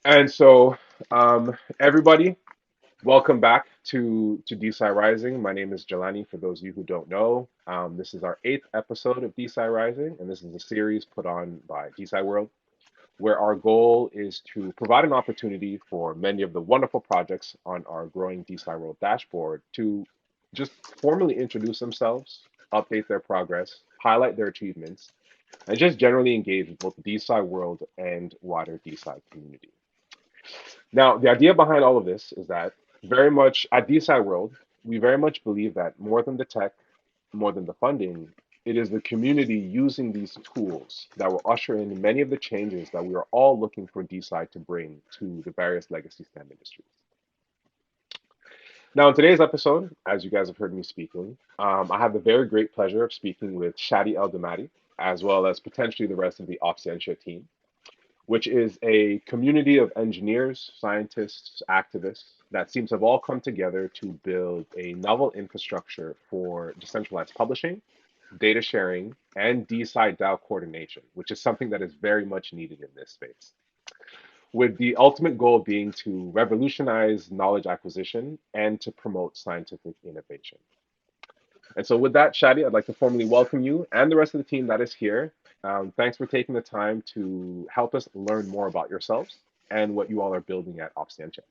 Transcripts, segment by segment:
And so, everybody, welcome back to DeSci Rising. My name is Jelani. For those of you who don't know, this is our eighth episode of DeSci Rising, and this is a series put on by DeSci World, where our goal is to provide an opportunity for many of the wonderful projects on our growing DeSci World dashboard to just formally introduce themselves, update their progress, highlight their achievements, and just generally engage with both the DeSci world and wider DeSci community. Now, the idea behind all of this is that very much at DeSci World, we very much believe that more than the tech, more than the funding, it is the community using these tools that will usher in many of the changes that we are all looking for DeSci to bring to the various legacy STEM industries. Now, in today's episode, as you guys have heard me speaking, I have the very great pleasure of speaking with Shadi El Damati, as well as potentially the rest of the OpScientia team, which is a community of engineers, scientists, activists that seems to have all come together to build a novel infrastructure for decentralized publishing, data sharing, and DeSci-DAO coordination, which is something that is very much needed in this space, with the ultimate goal being to revolutionize knowledge acquisition and to promote scientific innovation. And so, with that, Shadi, I'd like to formally welcome you and the rest of the team that is here. Thanks for taking the time to help us learn more about yourselves and what you all are building at Opscientia.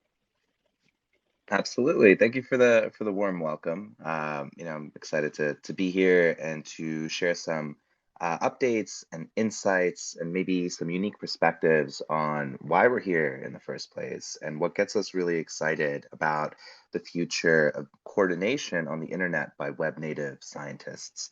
Absolutely. Thank you for the warm welcome. I'm excited to be here and to share some updates and insights and maybe some unique perspectives on why we're here in the first place and what gets us really excited about the future of coordination on the internet by web native scientists.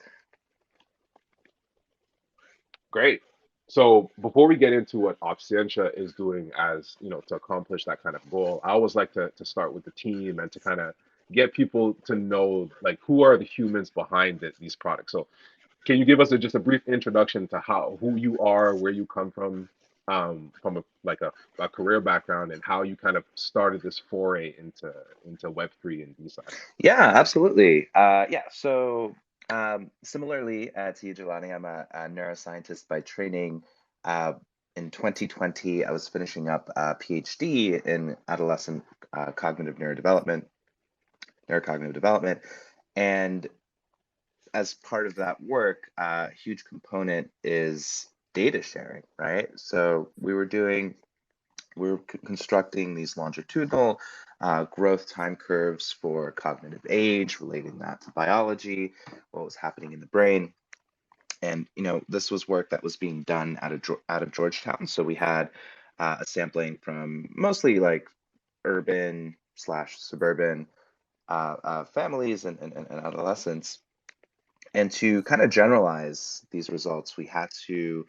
Great. So before we get into what Opscientia is doing as, to accomplish that kind of goal, I always like to start with the team and to kind of get people to know like who are the humans behind these products. So can you give us just a brief introduction to who you are, where you come from a career background, and how you kind of started this foray into Web3 and DeSci? Yeah, absolutely. Similarly to you, Jelani, I'm a neuroscientist by training. Uh, in 2020, I was finishing up a PhD in adolescent neurocognitive development, and as part of that work, a huge component is data sharing, right? So we were constructing these longitudinal growth time curves for cognitive age, relating that to biology, what was happening in the brain. And this was work that was being done out of Georgetown. So we had a sampling from mostly like urban slash suburban families and adolescents. And to kind of generalize these results, we had to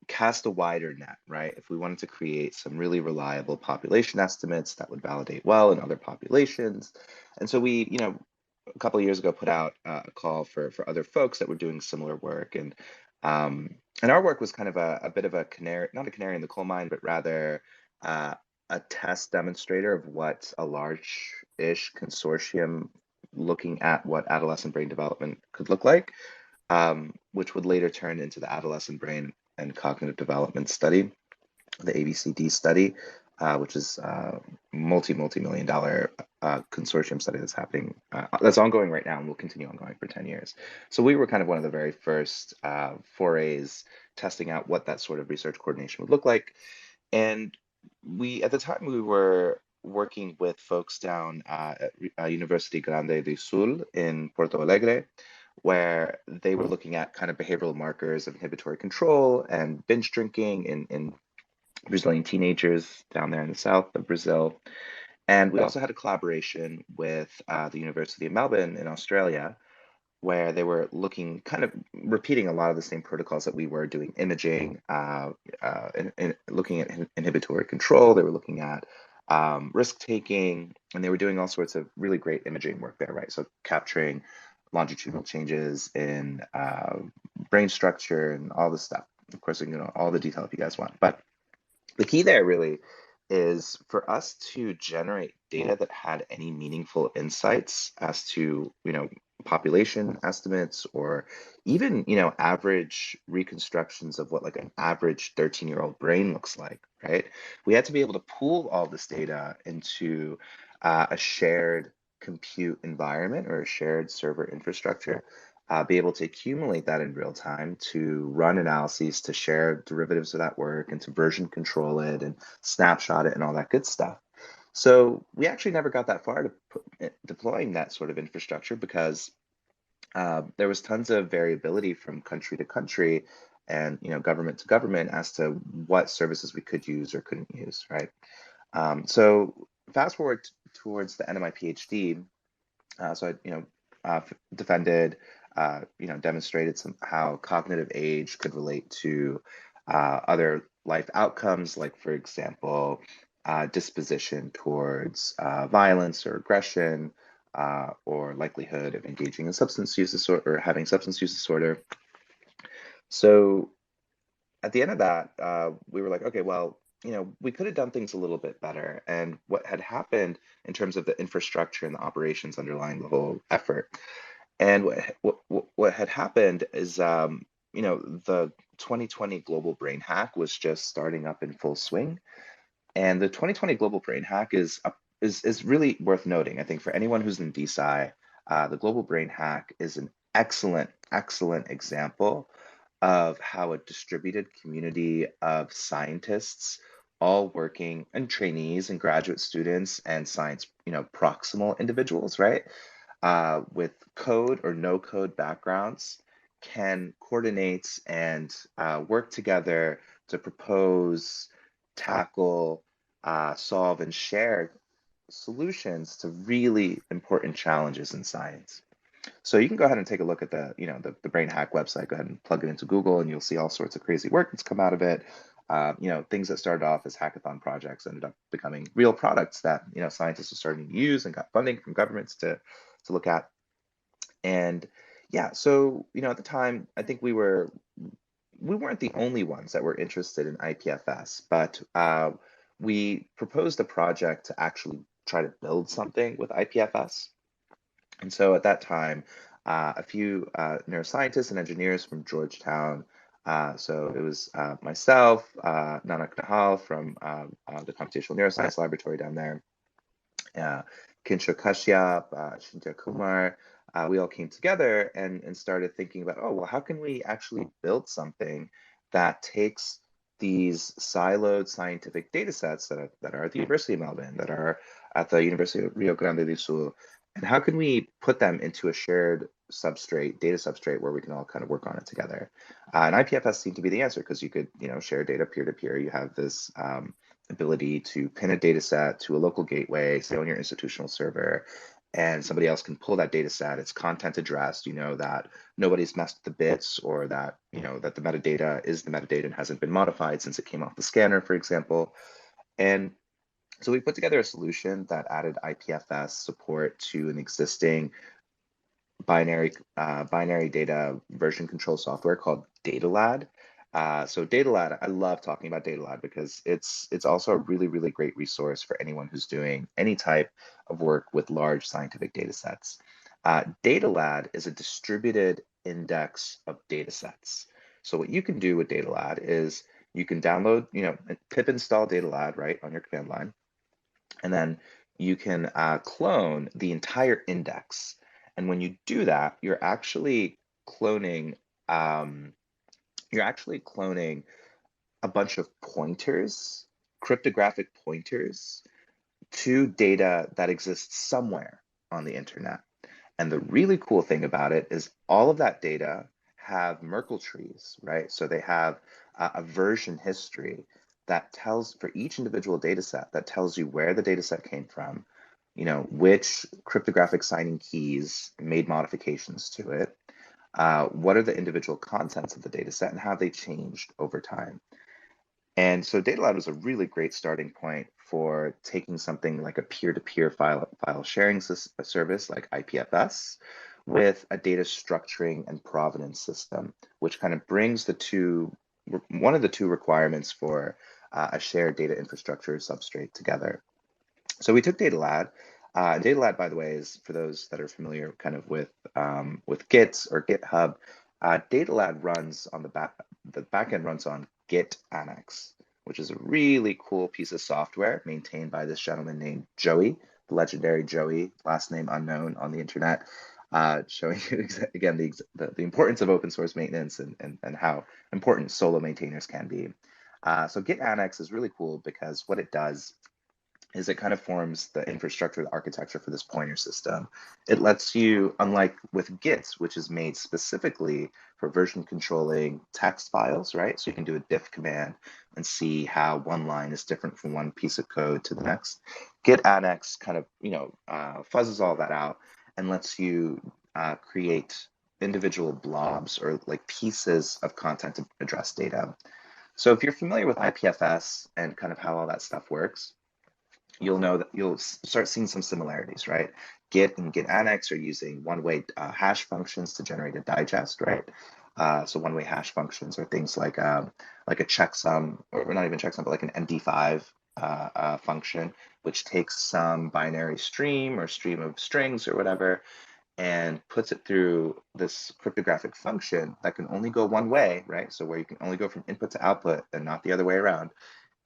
cast a wider net, right? If we wanted to create some really reliable population estimates that would validate well in other populations. And so we, a couple of years ago put out a call for other folks that were doing similar work. And our work was kind of a bit of a canary, not a canary in the coal mine, but rather a test demonstrator of what a large-ish consortium looking at what adolescent brain development could look like, which would later turn into the Adolescent Brain and Cognitive Development Study, the ABCD study, which is a multi-million dollar consortium study that's ongoing right now and will continue ongoing for 10 years. So we were kind of one of the very first forays testing out what that sort of research coordination would look like. And at the time, we were working with folks down at University Grande do Sul in Porto Alegre, where they were looking at kind of behavioral markers of inhibitory control and binge drinking in Brazilian teenagers down there in the south of Brazil. And we also had a collaboration with the University of Melbourne in Australia, where they were looking, kind of repeating a lot of the same protocols that we were doing imaging, and looking at inhibitory control. They were looking at risk taking, and they were doing all sorts of really great imaging work there, right? So capturing longitudinal changes in brain structure and all this stuff. Of course, we can go into all the detail if you guys want, but the key there really is for us to generate data that had any meaningful insights as to population estimates, or even, average reconstructions of what like an average 13-year-old brain looks like, right? We had to be able to pool all this data into a shared compute environment or a shared server infrastructure, be able to accumulate that in real time, to run analyses, to share derivatives of that work, and to version control it and snapshot it and all that good stuff. So we actually never got that far to deploying that sort of infrastructure because there was tons of variability from country to country and government to government as to what services we could use or couldn't use, right? So fast forward towards the end of my PhD, so I defended, demonstrated how cognitive age could relate to other life outcomes, like for example, disposition towards violence or aggression, or likelihood of engaging in substance use disorder or having substance use disorder. So at the end of that, we were like, okay, well, we could have done things a little bit better. And what had happened in terms of the infrastructure and the operations underlying the whole effort, and what had happened is, the 2020 global brain hack was just starting up in full swing. And the 2020 global brain hack is really worth noting. I think for anyone who's in DeSci, the global brain hack is an excellent example of how a distributed community of scientists, all working, and trainees and graduate students and science, proximal individuals, right, with code or no code backgrounds, can coordinate and work together to propose, tackle, solve, and share solutions to really important challenges in science. So you can go ahead and take a look at the Brain Hack website. Go ahead and plug it into Google, and you'll see all sorts of crazy work that's come out of it. Things that started off as hackathon projects ended up becoming real products that scientists are starting to use and got funding from governments to look at. And yeah, so at the time, I think we weren't the only ones that were interested in IPFS, but we proposed a project to actually try to build something with IPFS. And so at that time, a few neuroscientists and engineers from Georgetown, so it was myself, Nanak Nahal from the Computational Neuroscience Laboratory down there, Kinsho Kashyap, Shintya Kumar, we all came together and started thinking about, oh, well, how can we actually build something that takes these siloed scientific data sets that are at the University of Melbourne, that are at the University of Rio Grande do Sul, and how can we put them into a shared data substrate where we can all kind of work on it together? And IPFS seemed to be the answer because you could, share data peer-to-peer. You have this ability to pin a data set to a local gateway, say on your institutional server, and somebody else can pull that data set. It's content addressed, that nobody's messed with the bits, or that, that the metadata is the metadata and hasn't been modified since it came off the scanner, for example. And so we put together a solution that added IPFS support to an existing binary data version control software called DataLad. So DataLad, I love talking about DataLad because it's also a really great resource for anyone who's doing any type of work with large scientific data sets. DataLad is a distributed index of data sets. So what you can do with DataLad is you can download, pip install DataLad right on your command line, and then you can clone the entire index. And when you do that, you're actually cloning a bunch of pointers, cryptographic pointers, to data that exists somewhere on the internet. And the really cool thing about it is all of that data have Merkle trees, right? So they have a version history that tells, for each individual data set, that tells you where the data set came from, which cryptographic signing keys made modifications to it, what are the individual contents of the data set, and how they changed over time. And so DataLab was a really great starting point for taking something like a peer-to-peer file sharing service like IPFS with a data structuring and provenance system, which kind of brings one of the two requirements for a shared data infrastructure substrate together. So we took DataLab, DataLad, by the way, is for those that are familiar kind of with Git or GitHub. DataLad runs on the backend runs on Git Annex, which is a really cool piece of software maintained by this gentleman named Joey, the legendary Joey, last name unknown on the internet, showing you again the importance of open source maintenance and how important solo maintainers can be. So Git Annex is really cool because what it does is it kind of forms the infrastructure, the architecture for this pointer system. It lets you, unlike with Git, which is made specifically for version controlling text files, right? So you can do a diff command and see how one line is different from one piece of code to the next. Git Annex kind of, fuzzes all that out and lets you create individual blobs or like pieces of content to address data. So if you're familiar with IPFS and kind of how all that stuff works, you'll know that you'll start seeing some similarities, right? Git and Git Annex are using one-way hash functions to generate a digest, right? So one-way hash functions are things like a checksum, or not even checksum, but like an MD5 function, which takes some binary stream or stream of strings or whatever, and puts it through this cryptographic function that can only go one way, right? So where you can only go from input to output and not the other way around,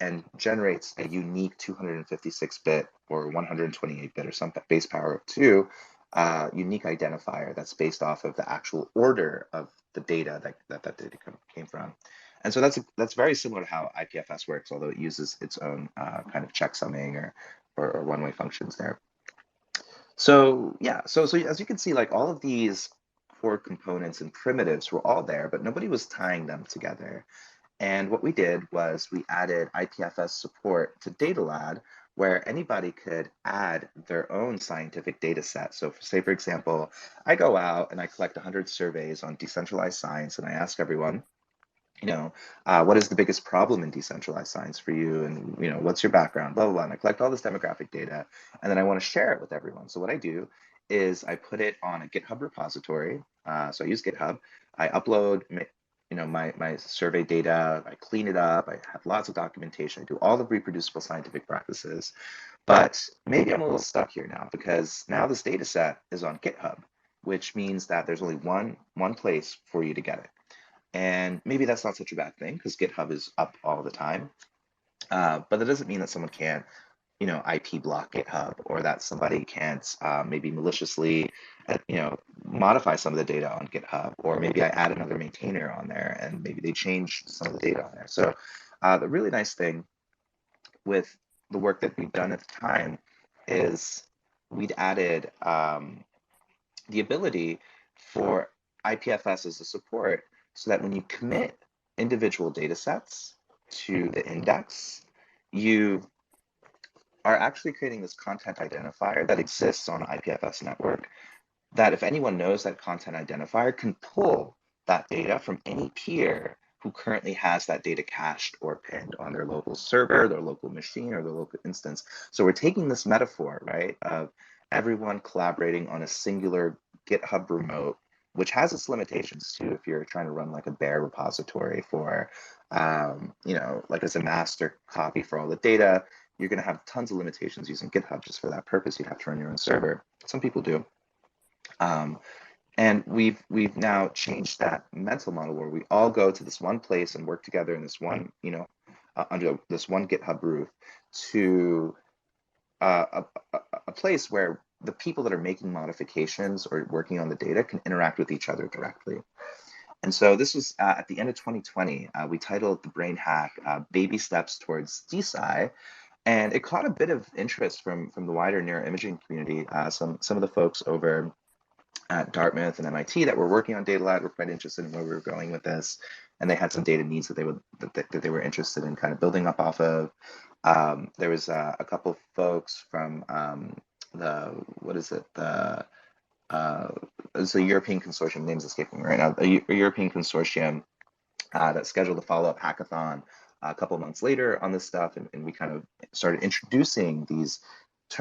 and generates a unique 256-bit or 128-bit or some base power of 2 unique identifier that's based off of the actual order of the data that data came from. And so that's very similar to how IPFS works, although it uses its own kind of checksumming or one-way functions there. So yeah, so as you can see, like all of these core components and primitives were all there, but nobody was tying them together. And what we did was we added IPFS support to DataLad, where anybody could add their own scientific data set. So say, for example, I go out and I collect 100 surveys on decentralized science, and I ask everyone, what is the biggest problem in decentralized science for you? And, what's your background, blah, blah, blah. And I collect all this demographic data, and then I want to share it with everyone. So what I do is I put it on a GitHub repository. So I use GitHub. I upload my survey data, I clean it up, I have lots of documentation, I do all the reproducible scientific practices. But maybe I'm a little stuck here now because now this data set is on GitHub, which means that there's only one place for you to get it. And maybe that's not such a bad thing because GitHub is up all the time. But that doesn't mean that someone can't IP block GitHub, or that somebody can't maybe maliciously, modify some of the data on GitHub, or maybe I add another maintainer on there and maybe they change some of the data on there. So the really nice thing with the work that we've done at the time is we'd added the ability for IPFS as a support so that when you commit individual data sets to the index, you are actually creating this content identifier that exists on IPFS network that if anyone knows that content identifier can pull that data from any peer who currently has that data cached or pinned on their local server, their local machine, or their local instance. So we're taking this metaphor, right, of everyone collaborating on a singular GitHub remote, which has its limitations too. If you're trying to run like a bare repository for, like as a master copy for all the data, you're going to have tons of limitations using GitHub just for that purpose. You'd have to run your own server. Some people do. And we've now changed that mental model where we all go to this one place and work together in this one, under this one GitHub roof to a place where the people that are making modifications or working on the data can interact with each other directly. And so this was at the end of 2020. We titled the brain hack "Baby Steps Towards DeSci," and it caught a bit of interest from the wider neuroimaging community. Some of the folks over at Dartmouth and MIT that were working on DataLad were quite interested in where we were going with this, and they had some data needs that they were interested in kind of building up off of. There was a couple folks from it's a European consortium, name's escaping me right now, a European consortium that scheduled a follow-up hackathon a couple months later on this stuff, and we kind of started introducing these,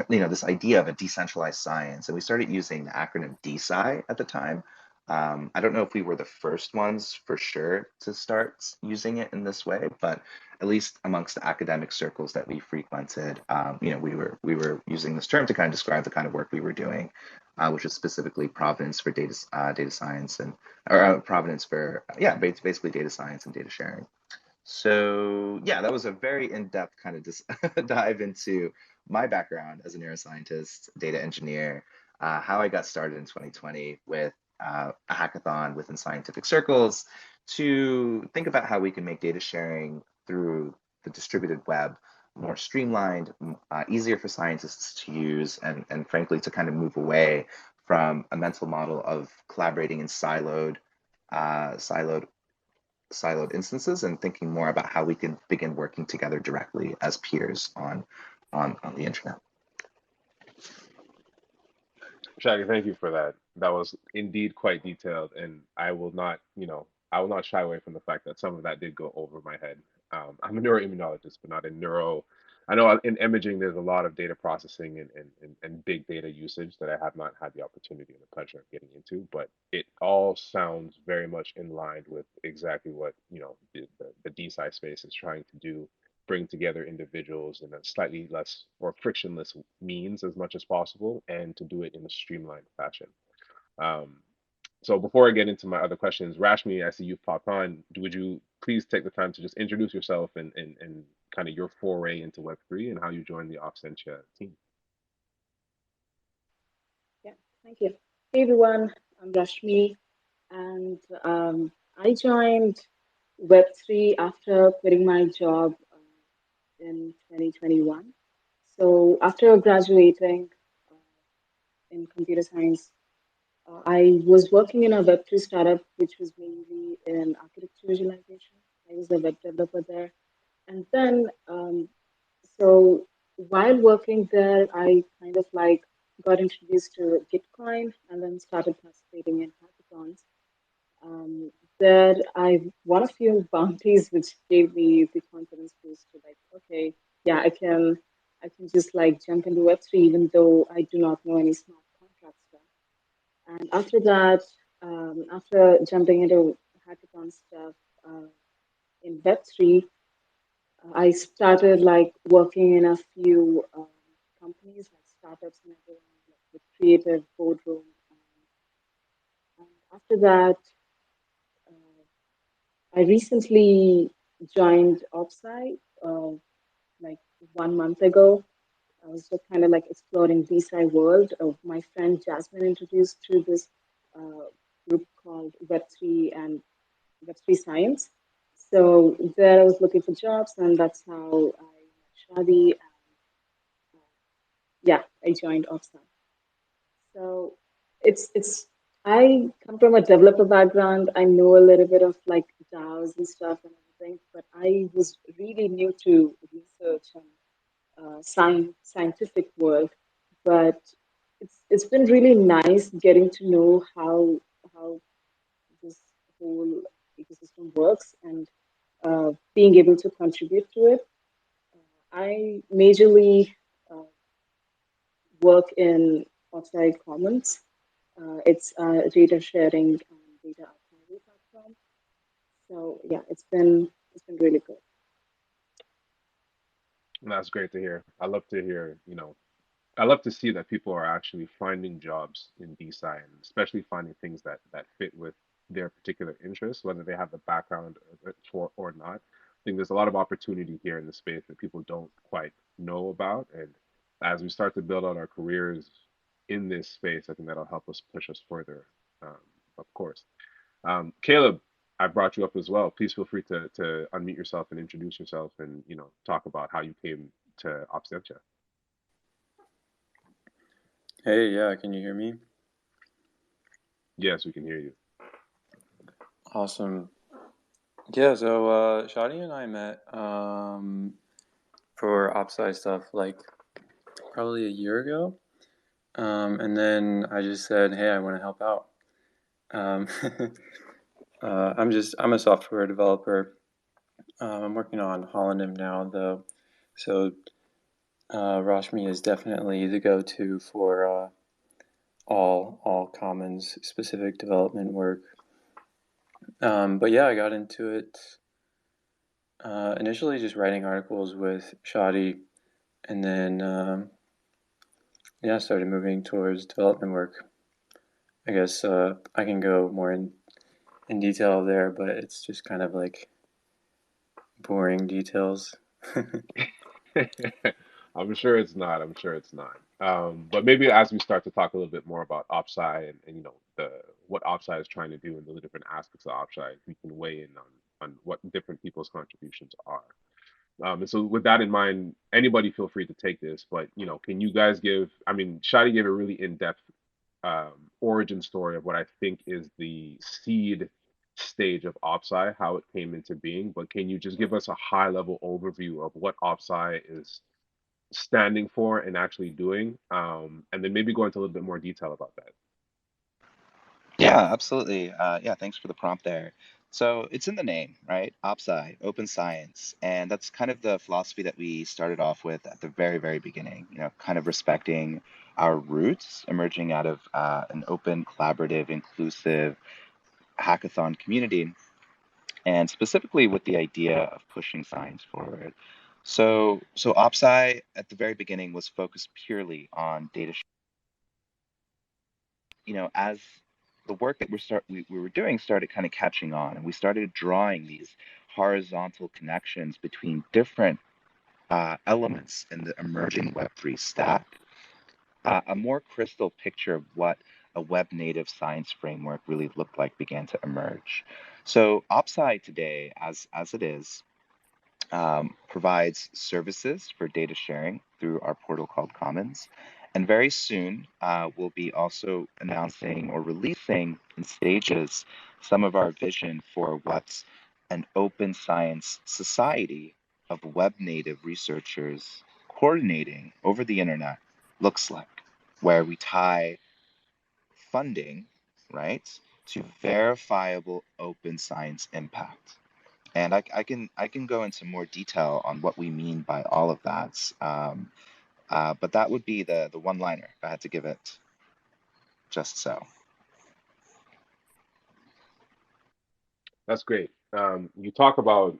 this idea of a decentralized science, and we started using the acronym DeSci at the time, I don't know if we were the first ones for sure to start using it in this way, but at least amongst the academic circles that we frequented, we were using this term to kind of describe the kind of work we were doing, which is specifically provenance for data science and or provenance for basically data science and data sharing. So yeah, that was a very in-depth kind of dive into my background as a neuroscientist, data engineer, how I got started in 2020 with a hackathon within scientific circles to think about how we can make data sharing through the distributed web more streamlined, easier for scientists to use, and frankly to kind of move away from a mental model of collaborating in siloed instances and thinking more about how we can begin working together directly as peers on the internet. Shaggy, thank you for that. That was indeed quite detailed, and I will not shy away from the fact that some of that did go over my head. I'm a neuroimmunologist, but not in neuro. I know in imaging there's a lot of data processing and big data usage that I have not had the opportunity and the pleasure of getting into, but it all sounds very much in line with exactly what, the DeSci space is trying to do, bring together individuals in a slightly less or frictionless means as much as possible, and to do it in a streamlined fashion. Um, so before I get into my other questions, Rashmi, I see you've popped on. Would you please take the time to just introduce yourself and kind of your foray into Web3 and how you joined the Absentia team? Yeah, thank you. Hey everyone, I'm Rashmi, and I joined Web3 after quitting my job in 2021. So after graduating in computer science, I was working in a Web3 startup, which was mainly in architecture visualization. I was a web developer there. And then, so while working there, I kind of like got introduced to Gitcoin and then started participating in hackathons. There, I won a few bounties, which gave me the confidence boost to like, okay, yeah, I can just like jump into Web3 even though I do not know any smart contract stuff. And after that, after jumping into hackathon stuff in Web3, I started like working in a few companies, like startups and everyone, like with creative boardroom. And after that, I recently joined OpSci like 1 month ago. I was just kind of like exploring DeSci world. My friend Jasmine introduced to this group called Web3 and Web3 Science. So there I was looking for jobs, and that's how I met Shadi. And yeah, I joined OpSci. So it's I come from a developer background. I know a little bit of like DAOs and stuff and everything, but I was really new to research and scientific world. But it's been really nice getting to know how this whole ecosystem works and being able to contribute to it. I majorly uh, work in OpSci Commons. It's a data sharing and data archival platform. So yeah, it's been really good. And that's great to hear. I love to hear, I love to see that people are actually finding jobs in DeSci and especially finding things that fit with their particular interests, whether they have the background for or not. I think there's a lot of opportunity here in the space that people don't quite know about. And as we start to build out our careers in this space, I think that'll help us push us further, um, of course. Caleb, I brought you up as well. Please feel free to unmute yourself and introduce yourself and, talk about how you came to Absentia. Hey, yeah, can you hear me? Yes, we can hear you. Awesome. Yeah, so Shadi and I met for OpSci stuff like probably a year ago. And then I just said, hey, I want to help out. Um, I'm a software developer. I'm working on Holonym now though. So Rashmi is definitely the go-to for all commons specific development work. But yeah, I got into it initially just writing articles with Shadi, and then yeah, started moving towards development work. I guess I can go more in detail there, but it's just kind of like boring details. I'm sure it's not. I'm sure it's not. But maybe as we start to talk a little bit more about OpSci and the what OpSci is trying to do and the different aspects of OpSci, we can weigh in on what different people's contributions are. And so with that in mind, anybody feel free to take this, but can you guys give, I mean, Shadi gave a really in-depth origin story of what I think is the seed stage of OpSci, how it came into being, but can you just give us a high level overview of what OpSci is standing for and actually doing, and then maybe go into a little bit more detail about that. Yeah, absolutely. Yeah, thanks for the prompt there. So it's in the name, right? OpSci, Open Science. And that's kind of the philosophy that we started off with at the very, very beginning, kind of respecting our roots, emerging out of an open, collaborative, inclusive hackathon community, and specifically with the idea of pushing science forward. So OpSci at the very beginning was focused purely on data. As the work that we were doing started kind of catching on, and we started drawing these horizontal connections between different elements in the emerging Web3 stack, a more crystal picture of what a web native science framework really looked like began to emerge. So OpSci today, as it is, provides services for data sharing through our portal called Commons. And very soon, we'll be also announcing or releasing in stages some of our vision for what's an open science society of web native researchers coordinating over the internet looks like, where we tie funding, right, to verifiable open science impact. And I can go into more detail on what we mean by all of that. But that would be the one liner if I had to give it just so. That's great. You talk about,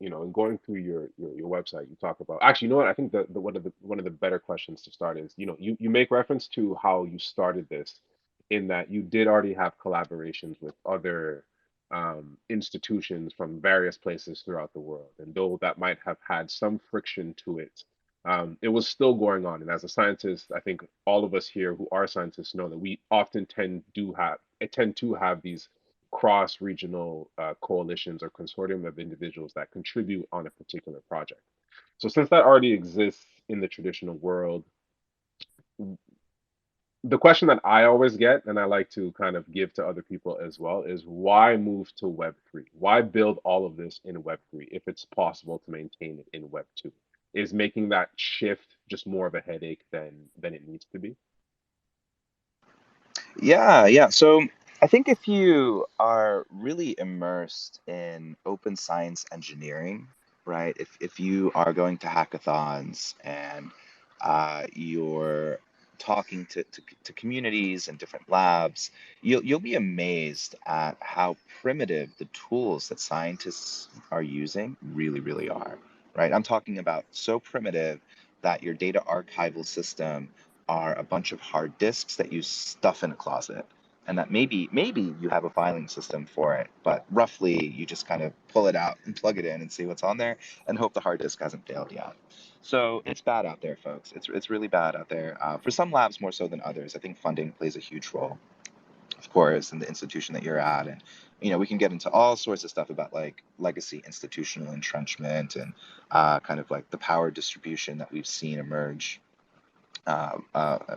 in going through your website, you talk about, actually, you know what? I think the one of the better questions to start is, you make reference to how you started this, in that you did already have collaborations with other institutions from various places throughout the world, and though that might have had some friction to it, it was still going on. And as a scientist, I think all of us here who are scientists know that we often tend to have these cross-regional coalitions or consortium of individuals that contribute on a particular project. So since that already exists in the traditional world, the question that I always get, and I like to kind of give to other people as well, is why move to Web3? Why build all of this in Web3 if it's possible to maintain it in Web2? Is making that shift just more of a headache than it needs to be? Yeah. So I think if you are really immersed in open science engineering, right? If you are going to hackathons and you're talking to communities and different labs, you'll be amazed at how primitive the tools that scientists are using really, really are, right? I'm talking about so primitive that your data archival system are a bunch of hard disks that you stuff in a closet, and that maybe you have a filing system for it, but roughly you just kind of pull it out and plug it in and see what's on there and hope the hard disk hasn't failed yet. So it's bad out there, folks. It's really bad out there. For some labs more so than others. I think funding plays a huge role, of course, in the institution that you're at. And we can get into all sorts of stuff about like legacy institutional entrenchment and kind of like the power distribution that we've seen emerge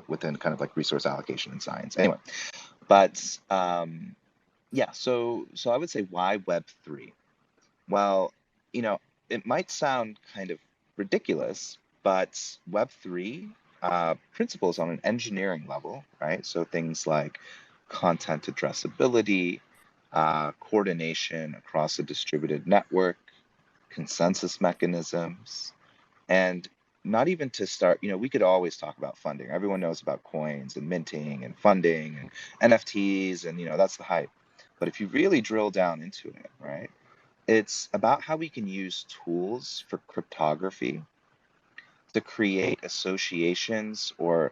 within kind of like resource allocation in science. Anyway, but yeah, so I would say why Web3? Well, it might sound kind of ridiculous, but Web3 principles on an engineering level, right? So things like content addressability, coordination across a distributed network, consensus mechanisms, and not even to start, we could always talk about funding. Everyone knows about coins and minting and funding and NFTs, and that's the hype. But if you really drill down into it, right, it's about how we can use tools for cryptography to create associations or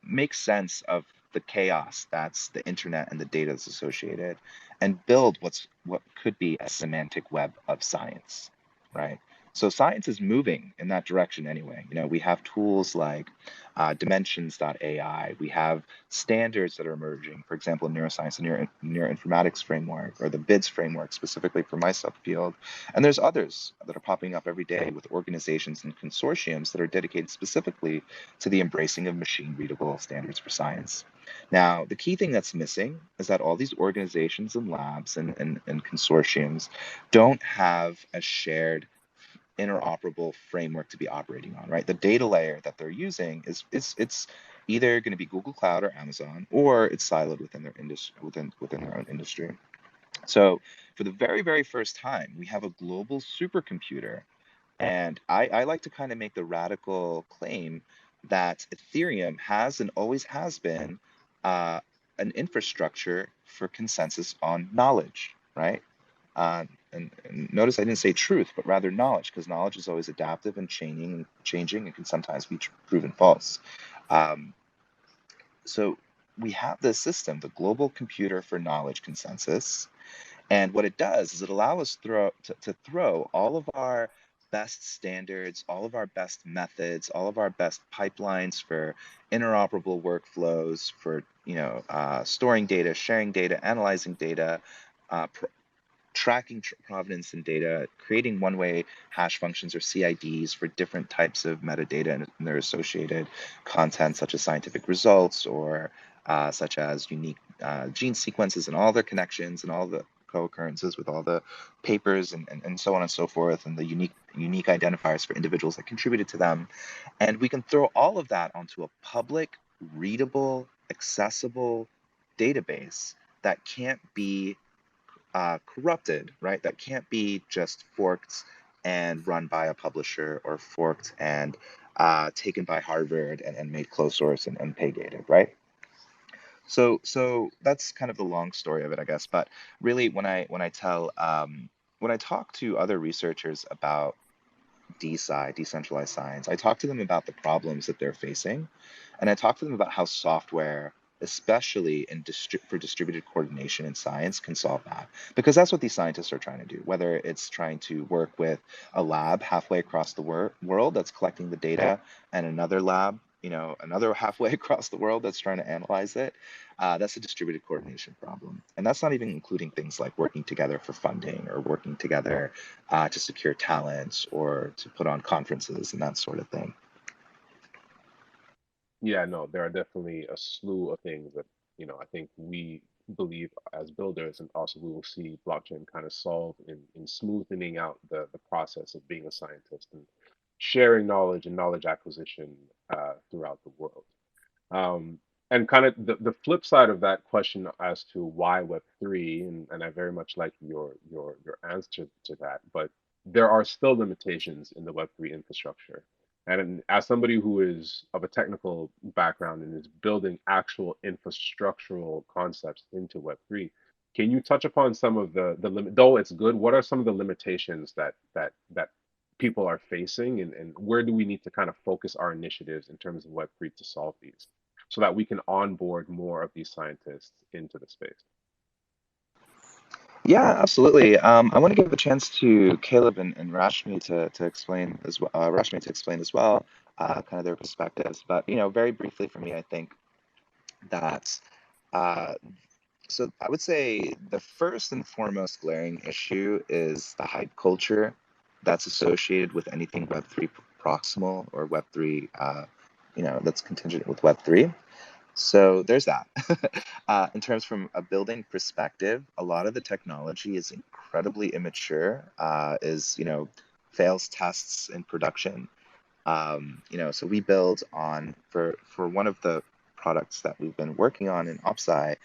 make sense of the chaos that's the internet and the data that's associated, and build what could be a semantic web of science, right? So science is moving in that direction anyway. We have tools like dimensions.ai. We have standards that are emerging, for example, neuroscience and neuroinformatics framework, or the BIDS framework specifically for my subfield. And there's others that are popping up every day with organizations and consortiums that are dedicated specifically to the embracing of machine-readable standards for science. Now, the key thing that's missing is that all these organizations and labs and consortiums don't have a shared interoperable framework to be operating on, right? The data layer that they're using it's either going to be Google Cloud or Amazon, or it's siloed within their industry, within their own industry. So for the very, very first time, we have a global supercomputer. And I like to kind of make the radical claim that Ethereum has and always has been uh, an infrastructure for consensus on knowledge, right? And notice I didn't say truth, but rather knowledge, because knowledge is always adaptive and changing and can sometimes be proven false. Um, so we have this system, the global computer for knowledge consensus, and what it does is it allows us to throw all of our best standards, all of our best methods, all of our best pipelines for interoperable workflows, for storing data, sharing data, analyzing data, uh, tracking provenance in data, creating one-way hash functions or CIDs for different types of metadata and their associated content, such as scientific results, or such as unique gene sequences and all their connections and all the co-occurrences with all the papers and so on and so forth, and the unique identifiers for individuals that contributed to them. And we can throw all of that onto a public, readable, accessible database that can't be corrupted, right? That can't be just forked and run by a publisher, or forked and taken by Harvard and made closed source and pay gated, right? So that's kind of the long story of it, I guess. But really, when I talk to other researchers about DeSci, decentralized science, I talk to them about the problems that they're facing, and I talk to them about how software, especially for distributed coordination in science, can solve that. Because that's what these scientists are trying to do, whether it's trying to work with a lab halfway across the world that's collecting the data, and another lab, another halfway across the world that's trying to analyze it. That's a distributed coordination problem. And that's not even including things like working together for funding, or working together to secure talents, or to put on conferences and that sort of thing. Yeah, no, there are definitely a slew of things that, I think we believe as builders, and also we will see blockchain kind of solve in smoothing out the process of being a scientist and sharing knowledge and knowledge acquisition throughout the world. Um, and kind of the flip side of that question as to why Web3, and I very much like your answer to that, but there are still limitations in the Web3 infrastructure. And as somebody who is of a technical background and is building actual infrastructural concepts into Web3, can you touch upon some of the limit, though it's good, what are some of the limitations that people are facing, and where do we need to kind of focus our initiatives in terms of Web3 to solve these, so that we can onboard more of these scientists into the space? Yeah, absolutely. I want to give a chance to Caleb and Rashmi to explain as well. Rashmi to explain as well, kind of their perspectives. But very briefly for me, I think that uh, so I would say the first and foremost glaring issue is the hype culture that's associated with anything Web3 proximal, or Web3, that's contingent with Web3. So there's that. In terms from a building perspective, a lot of the technology is incredibly immature, fails tests in production. So we build on, for one of the products that we've been working on in OpSci,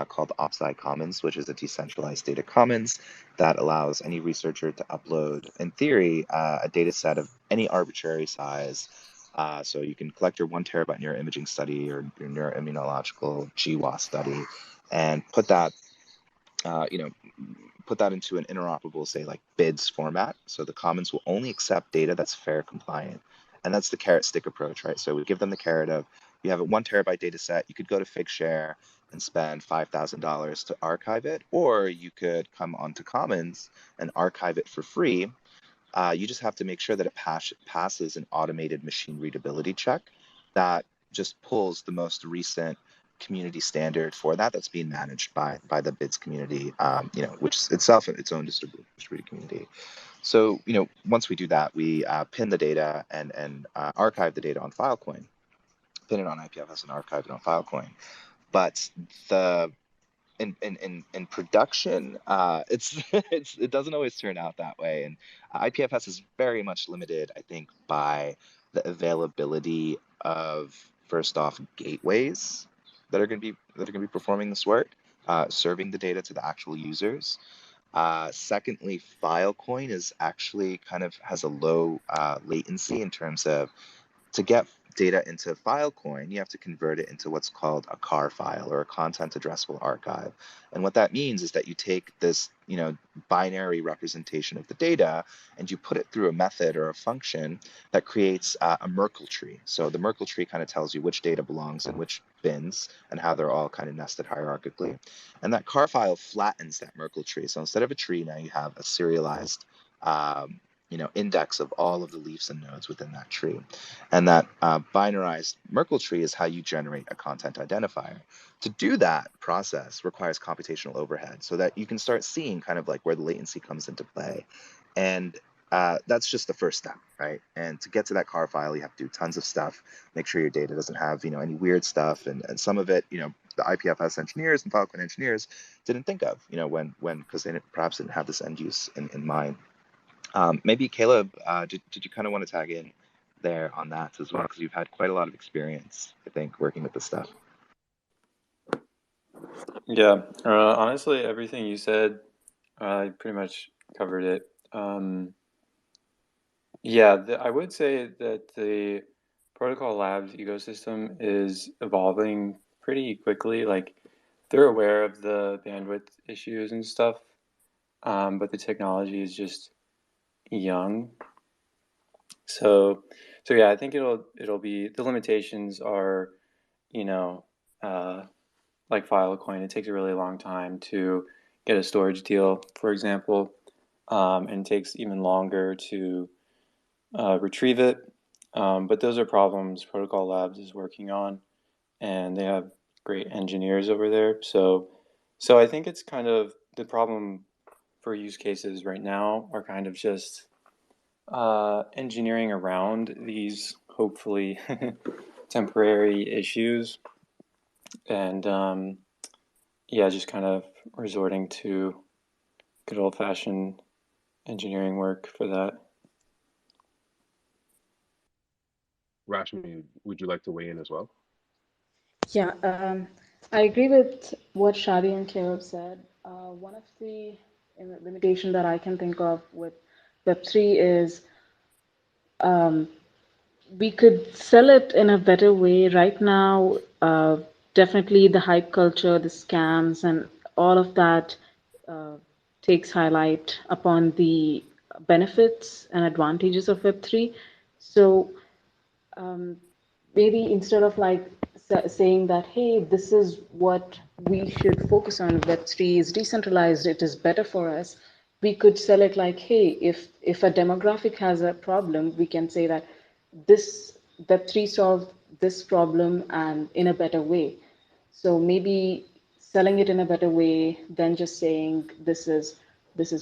called OpSci Commons, which is a decentralized data commons that allows any researcher to upload, in theory, a data set of any arbitrary size. So you can collect your 1 terabyte neuroimaging study or your neuroimmunological GWAS study and put that, put that into an interoperable, say, like BIDS format. So the commons will only accept data that's FAIR compliant. And that's the carrot stick approach, right? So we give them the carrot of, you have a 1 terabyte data set, you could go to Figshare and spend $5,000 to archive it, or you could come onto Commons and archive it for free. You just have to make sure that it passes an automated machine readability check that just pulls the most recent community standard for that that's being managed by the BIDS community, which is itself its own distributed community. So, once we do that, we pin the data and archive the data on Filecoin, pin it on IPFS and archive it on Filecoin. But in production, it doesn't always turn out that way, and IPFS is very much limited, I think, by the availability of, first off, gateways that are going to be performing this work, serving the data to the actual users. Secondly, Filecoin is actually has a low latency in terms of, to get data into Filecoin, you have to convert it into what's called a CAR file, or a content addressable archive. And what that means is that you take this, binary representation of the data and you put it through a method or a function that creates a Merkle tree. So the Merkle tree kind of tells you which data belongs in which bins and how they're all kind of nested hierarchically. And that CAR file flattens that Merkle tree. So instead of a tree, now you have a serialized index of all of the leaves and nodes within that tree. And that binarized Merkle tree is how you generate a content identifier. To do that process requires computational overhead, so that you can start seeing kind of like where the latency comes into play. And that's just the first step, right? And to get to that CAR file, you have to do tons of stuff, make sure your data doesn't have, any weird stuff. And some of it, the IPFS engineers and Filecoin engineers didn't think of, because they perhaps didn't have this end use in mind. Maybe Caleb, did you kind of want to tag in there on that as well? Because you've had quite a lot of experience, I think, working with this stuff. Yeah, honestly, everything you said, I pretty much covered it. I would say that the Protocol Labs ecosystem is evolving pretty quickly. Like, they're aware of the bandwidth issues and stuff, but the technology is just young. So yeah, I think it'll be, the limitations are, like Filecoin, it takes a really long time to get a storage deal, for example, and it takes even longer to retrieve it. But those are problems Protocol Labs is working on, and they have great engineers over there. So I think it's kind of, the problem for use cases right now are kind of just engineering around these hopefully temporary issues, and just kind of resorting to good old-fashioned engineering work for that. Rashmi, would you like to weigh in as well? Yeah, I agree with what Shadi and Caleb said. One of the limitation that I can think of with Web3 is we could sell it in a better way. Right now, definitely the hype culture, the scams, and all of that takes highlight upon the benefits and advantages of Web3. So maybe instead of like saying that, hey, this is what we should focus on, Web3 is decentralized, it is better for us, we could sell it like, hey, if a demographic has a problem, we can say that this Web3 solved this problem and in a better way. So maybe selling it in a better way than just saying this is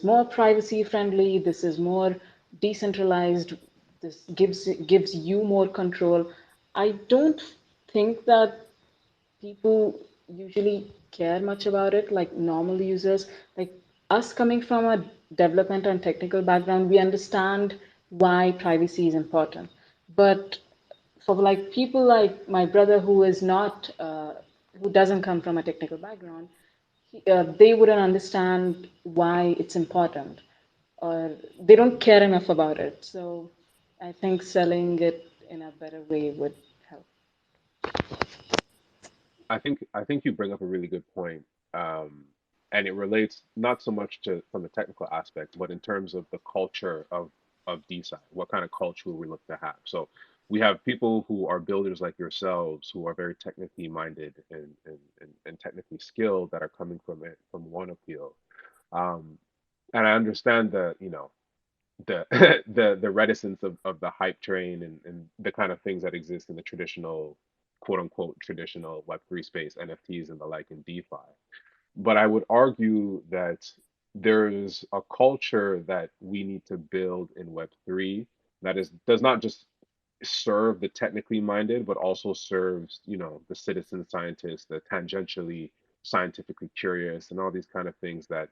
more privacy friendly, this is more decentralized, this gives you more control. I don't think that people usually care much about it, like normal users. Like us coming from a development and technical background, we understand why privacy is important. But for like people like my brother who is not who doesn't come from a technical background, they wouldn't understand why it's important, or they don't care enough about it. So I think selling it in a better way would help. I think you bring up a really good point, and it relates not so much to from the technical aspect, but in terms of the culture of DeSci. What kind of culture we look to have? So we have people who are builders like yourselves, who are very technically minded and technically skilled, that are coming from it from one appeal. Um, and I understand the the the reticence of the hype train and the kind of things that exist in the traditional, quote unquote, traditional Web3 space, NFTs and the like in DeFi. But I would argue that there's a culture that we need to build in Web3 that is does not just serve the technically minded, but also serves, the citizen scientists, the tangentially scientifically curious, and all these kind of things that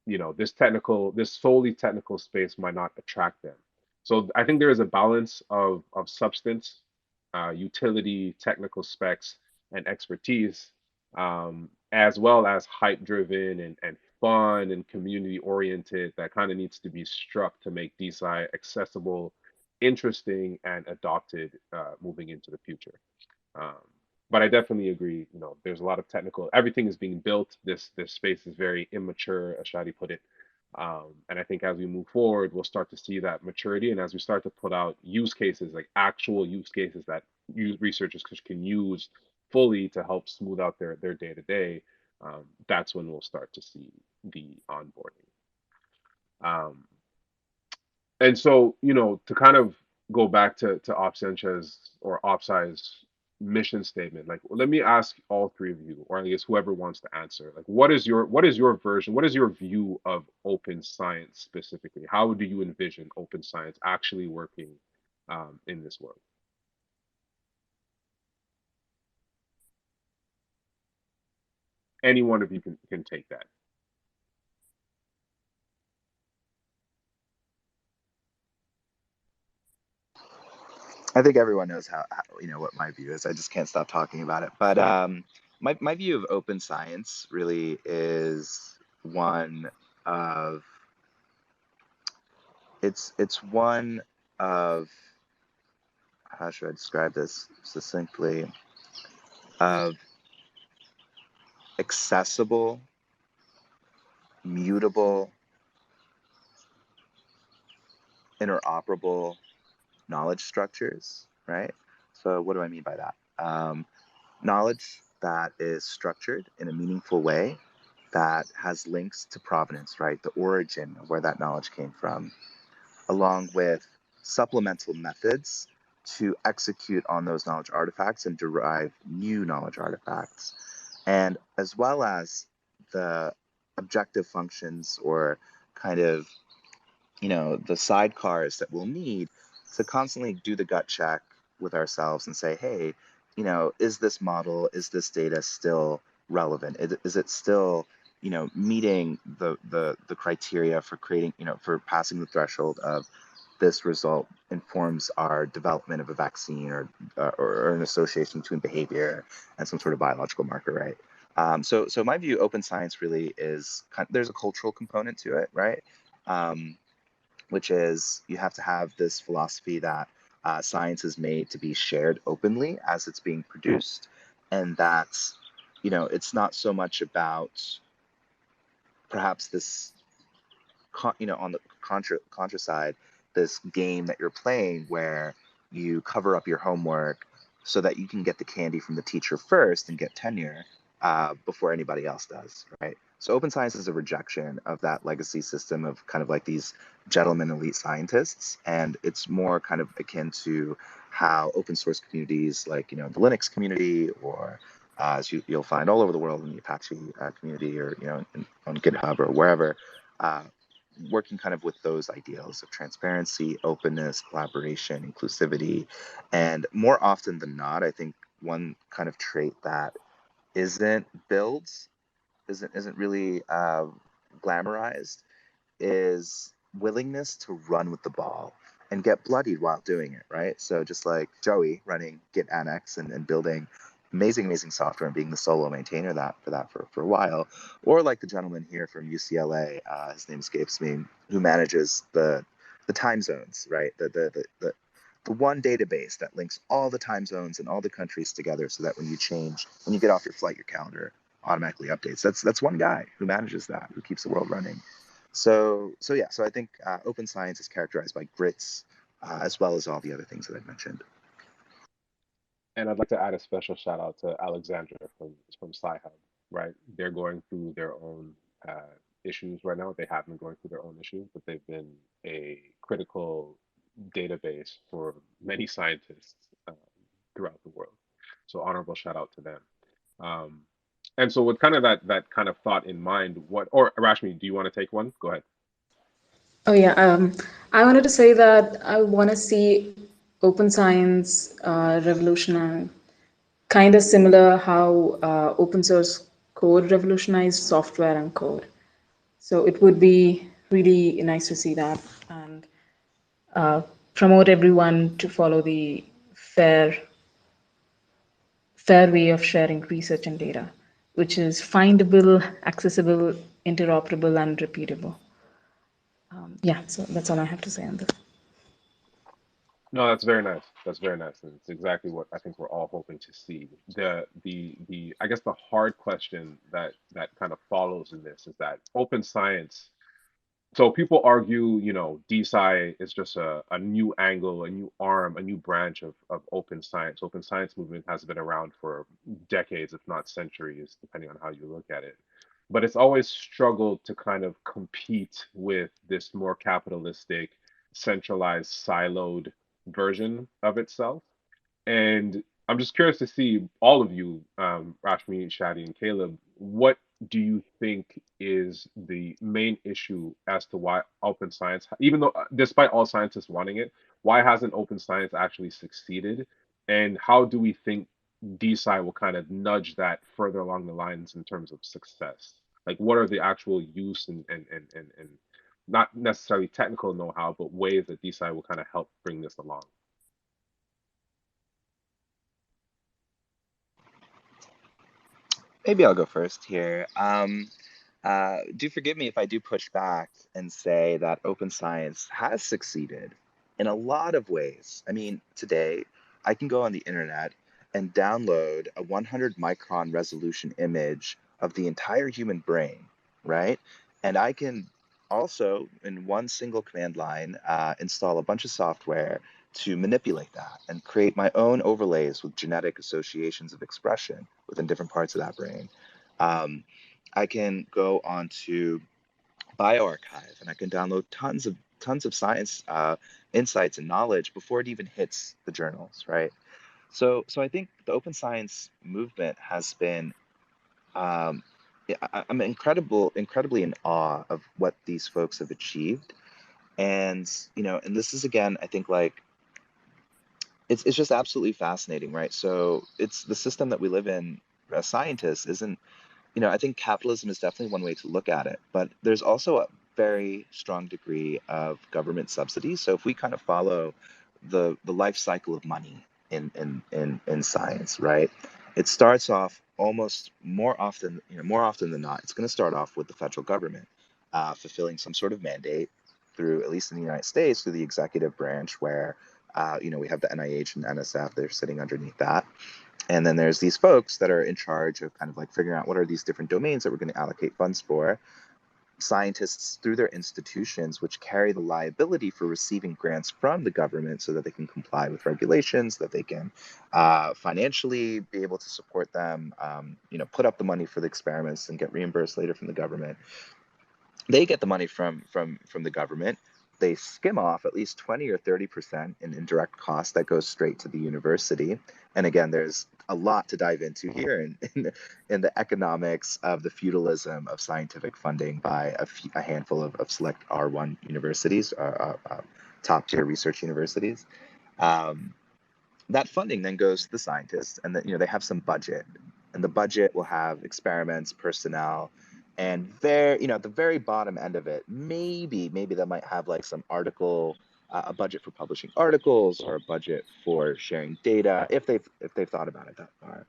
this solely technical space might not attract them. So I think there is a balance of substance, utility, technical specs, and expertise, as well as hype driven and fun and community oriented, that kind of needs to be struck to make DeSci accessible, interesting, and adopted, moving into the future. Um, but I definitely agree. There's a lot of technical. Everything is being built. This space is very immature, as Shadi put it. And I think as we move forward, we'll start to see that maturity. And as we start to put out use cases, like actual use cases that researchers can use fully to help smooth out their day to day, that's when we'll start to see the onboarding. Um, and so, to kind of go back to OpSci's or OpSci's mission statement, like, let me ask all three of you, or I guess whoever wants to answer, like, what is your version, what is your view of open science specifically? How do you envision open science actually working, in this world? Any one of you can take that. I think everyone knows how what my view is. I just can't stop talking about it. But my view of open science really is one of it's one of how should I describe this succinctly, of accessible, mutable, interoperable knowledge structures, right? So what do I mean by that? Knowledge that is structured in a meaningful way, that has links to provenance, right? The origin of where that knowledge came from, along with supplemental methods to execute on those knowledge artifacts and derive new knowledge artifacts, and as well as the objective functions, or kind of, the sidecars that we'll need to constantly do the gut check with ourselves and say, hey, is this model, is this data still relevant? Is it still, meeting the criteria for creating, for passing the threshold of this result informs our development of a vaccine, or an association between behavior and some sort of biological marker, right? So my view, open science really is there's a cultural component to it, right? Which is, you have to have this philosophy that science is made to be shared openly as it's being produced, and that's, it's not so much about perhaps this, on the contra side, this game that you're playing where you cover up your homework so that you can get the candy from the teacher first and get tenure before anybody else does, right? So open science is a rejection of that legacy system of kind of like these gentlemen elite scientists, and it's more kind of akin to how open source communities like, the Linux community, or as you'll find all over the world in the Apache community, or on GitHub or wherever, uh, working kind of with those ideals of transparency, openness, collaboration, inclusivity. And more often than not, I think one kind of trait that isn't built, isn't really glamorized, is willingness to run with the ball and get bloodied while doing it, right? So just like Joey running Git Annex and building amazing software and being the solo maintainer for a while, or like the gentleman here from UCLA, his name escapes me, who manages the time zones, right? The one database that links all the time zones and all the countries together, so that when you get off your flight, your calendar automatically updates. That's one guy who manages that, who keeps the world running. So yeah, so I think open science is characterized by grits, as well as all the other things that I've mentioned. And I'd like to add a special shout out to Alexandra from Sci-Hub, right? They're going through their own issues right now. They have been going through their own issues, but they've been a critical database for many scientists throughout the world. So honorable shout out to them. Um, and so with kind of that kind of thought in mind, or Rashmi, do you want to take one? Go ahead. Oh yeah, I wanted to say that I want to see open science revolutionize, kind of similar how open source code revolutionized software and code. So it would be really nice to see that and uh, promote everyone to follow the fair way of sharing research and data, which is findable, accessible, interoperable, and repeatable. Yeah, so that's all I have to say on this. No, that's very nice. That's very nice, and it's exactly what I think we're all hoping to see. The I guess the hard question that kind of follows in this is that open science. So people argue, DeSci is just a new angle, a new arm, a new branch of open science. Open science movement has been around for decades, if not centuries, depending on how you look at it. But it's always struggled to kind of compete with this more capitalistic, centralized, siloed version of itself. And I'm just curious to see all of you, Rashmi, Shadi, and Caleb, what do you think is the main issue as to why open science, even though, despite all scientists wanting it, why hasn't open science actually succeeded? And how do we think DeSci will kind of nudge that further along the lines in terms of success? Like, what are the actual use and not necessarily technical know-how, but ways that DeSci will kind of help bring this along? Maybe I'll go first here. Do forgive me if I do push back and say that open science has succeeded in a lot of ways. I mean, today I can go on the internet and download a 100 micron resolution image of the entire human brain, right? And I can also, in one single command line, install a bunch of software to manipulate that and create my own overlays with genetic associations of expression within different parts of that brain. Um, I can go on to bioarchive and I can download tons of science insights and knowledge before it even hits the journals, right? So I think the open science movement has been yeah, I'm incredibly in awe of what these folks have achieved. And and this is again, I think like it's just absolutely fascinating, right? So it's the system that we live in as scientists isn't, I think capitalism is definitely one way to look at it, but there's also a very strong degree of government subsidy. So if we kind of follow the life cycle of money in science, right? It starts off almost more often than not, it's going to start off with the federal government fulfilling some sort of mandate through, at least in the United States, through the executive branch, where we have the NIH and NSF. They're sitting underneath that. And then there's these folks that are in charge of kind of like figuring out what are these different domains that we're going to allocate funds for. Scientists through their institutions, which carry the liability for receiving grants from the government so that they can comply with regulations, that they can financially be able to support them, put up the money for the experiments and get reimbursed later from the government. They get the money from the government. They skim off at least 20 or 30% in indirect costs that goes straight to the university. And again, there's a lot to dive into here in the economics of the feudalism of scientific funding by a handful of select R1 universities, top tier research universities. That funding then goes to the scientists, and they have some budget, and the budget will have experiments, personnel, and at the very bottom end of it, maybe that might have like some article, a budget for publishing articles, or a budget for sharing data if they've thought about it that far.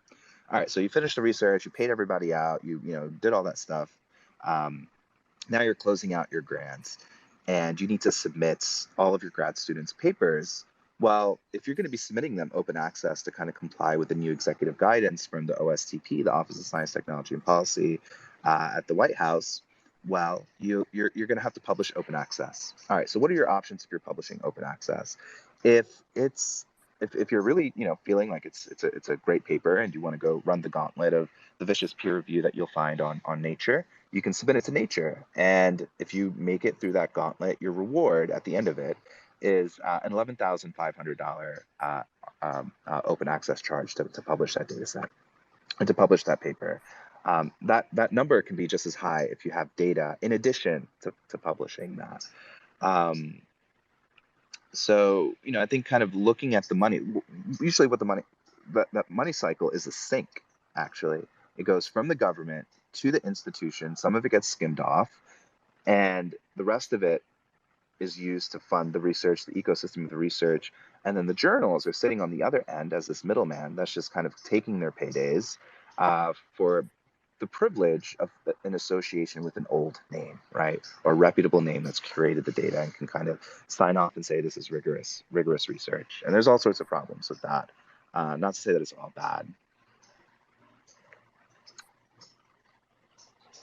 All right, so you finished the research, you paid everybody out, you did all that stuff. Now you're closing out your grants, and you need to submit all of your grad students' papers. Well, if you're going to be submitting them open access to kind of comply with the new executive guidance from the OSTP, the Office of Science, Technology, and Policy, at the White House, well, you're going to have to publish open access. All right, so what are your options if you're publishing open access? If you're really feeling like it's a great paper and you want to go run the gauntlet of the vicious peer review that you'll find on Nature, you can submit it to Nature. And if you make it through that gauntlet, your reward at the end of it is an $11,500 open access charge to publish that data set and to publish that paper. That number can be just as high if you have data in addition to publishing that. So, I think kind of looking at the money, usually what that money cycle is a sink, actually. It goes from the government to the institution. Some of it gets skimmed off, and the rest of it is used to fund the research, the ecosystem of the research. And then the journals are sitting on the other end as this middleman that's just kind of taking their paydays for the privilege of an association with an old name, right? Or a reputable name that's curated the data and can kind of sign off and say this is rigorous research. And there's all sorts of problems with that. Not to say that it's all bad.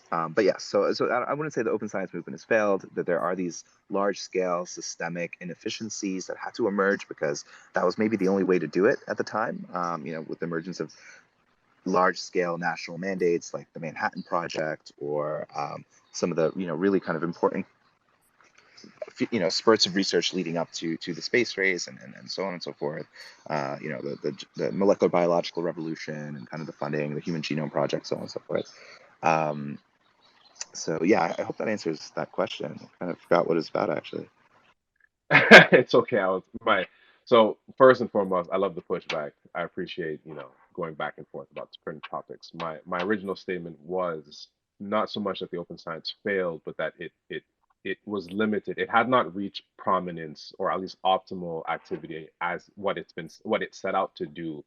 But yes, so I wouldn't say the open science movement has failed, that there are these large-scale systemic inefficiencies that had to emerge because that was maybe the only way to do it at the time, with the emergence of large-scale national mandates like the Manhattan Project or some of the really kind of important spurts of research leading up to the space race and so on and so forth. The molecular biological revolution and kind of the funding, the Human Genome Project, so on and so forth. So yeah, I hope that answers that question. I kind of forgot what it's about actually. It's okay. So first and foremost, I love the pushback. I appreciate, going back and forth about different topics. My original statement was not so much that the open science failed, but that it was limited. It had not reached prominence or at least optimal activity as what it set out to do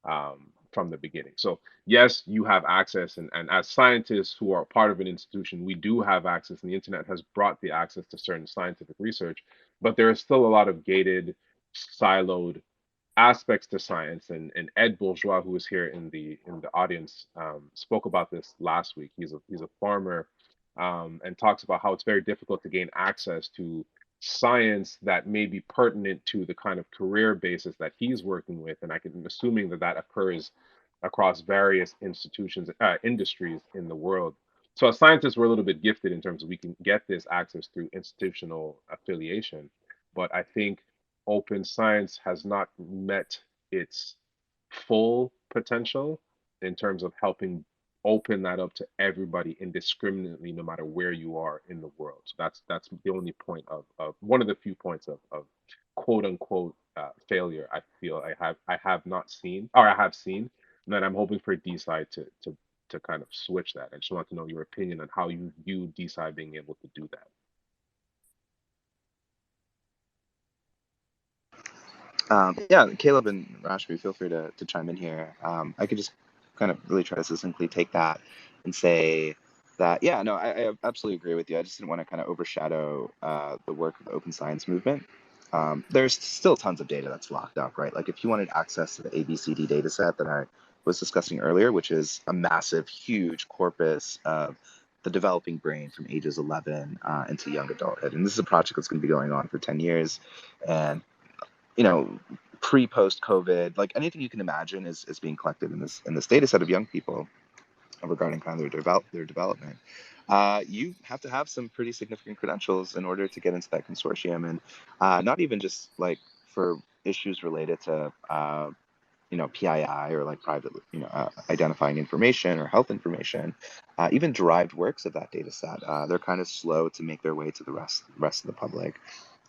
from the beginning. So yes, you have access, and as scientists who are part of an institution, we do have access, and the internet has brought the access to certain scientific research, but there is still a lot of gated, siloed aspects to science. And Ed Bourgeois, who was here in the audience, spoke about this last week. He's a farmer, and talks about how it's very difficult to gain access to science that may be pertinent to the kind of career basis that he's working with. And I can assuming that occurs across various institutions, industries in the world. So as scientists, we're a little bit gifted in terms of we can get this access through institutional affiliation. But I think open science has not met its full potential in terms of helping open that up to everybody indiscriminately, no matter where you are in the world. So that's the only point of one of the few points of quote unquote failure I feel I have not seen, or I have seen, and then I'm hoping for DeSci to kind of switch that. I just want to know your opinion on how you view DeSci being able to do that. Yeah, Caleb and Rashmi, feel free to chime in here. I could just kind of really try to succinctly take that and say that, yeah, no, I absolutely agree with you. I just didn't want to kind of overshadow the work of the open science movement. There's still tons of data that's locked up, right? Like if you wanted access to the ABCD data set that I was discussing earlier, which is a massive, huge corpus of the developing brain from ages 11 into young adulthood. And this is a project that's going to be going on for 10 years. And pre-post COVID, like anything you can imagine is being collected in this data set of young people regarding kind of their development. You have to have some pretty significant credentials in order to get into that consortium, and not even just like for issues related to PII or like private identifying information or health information, even derived works of that data set. They're kind of slow to make their way to the rest of the public.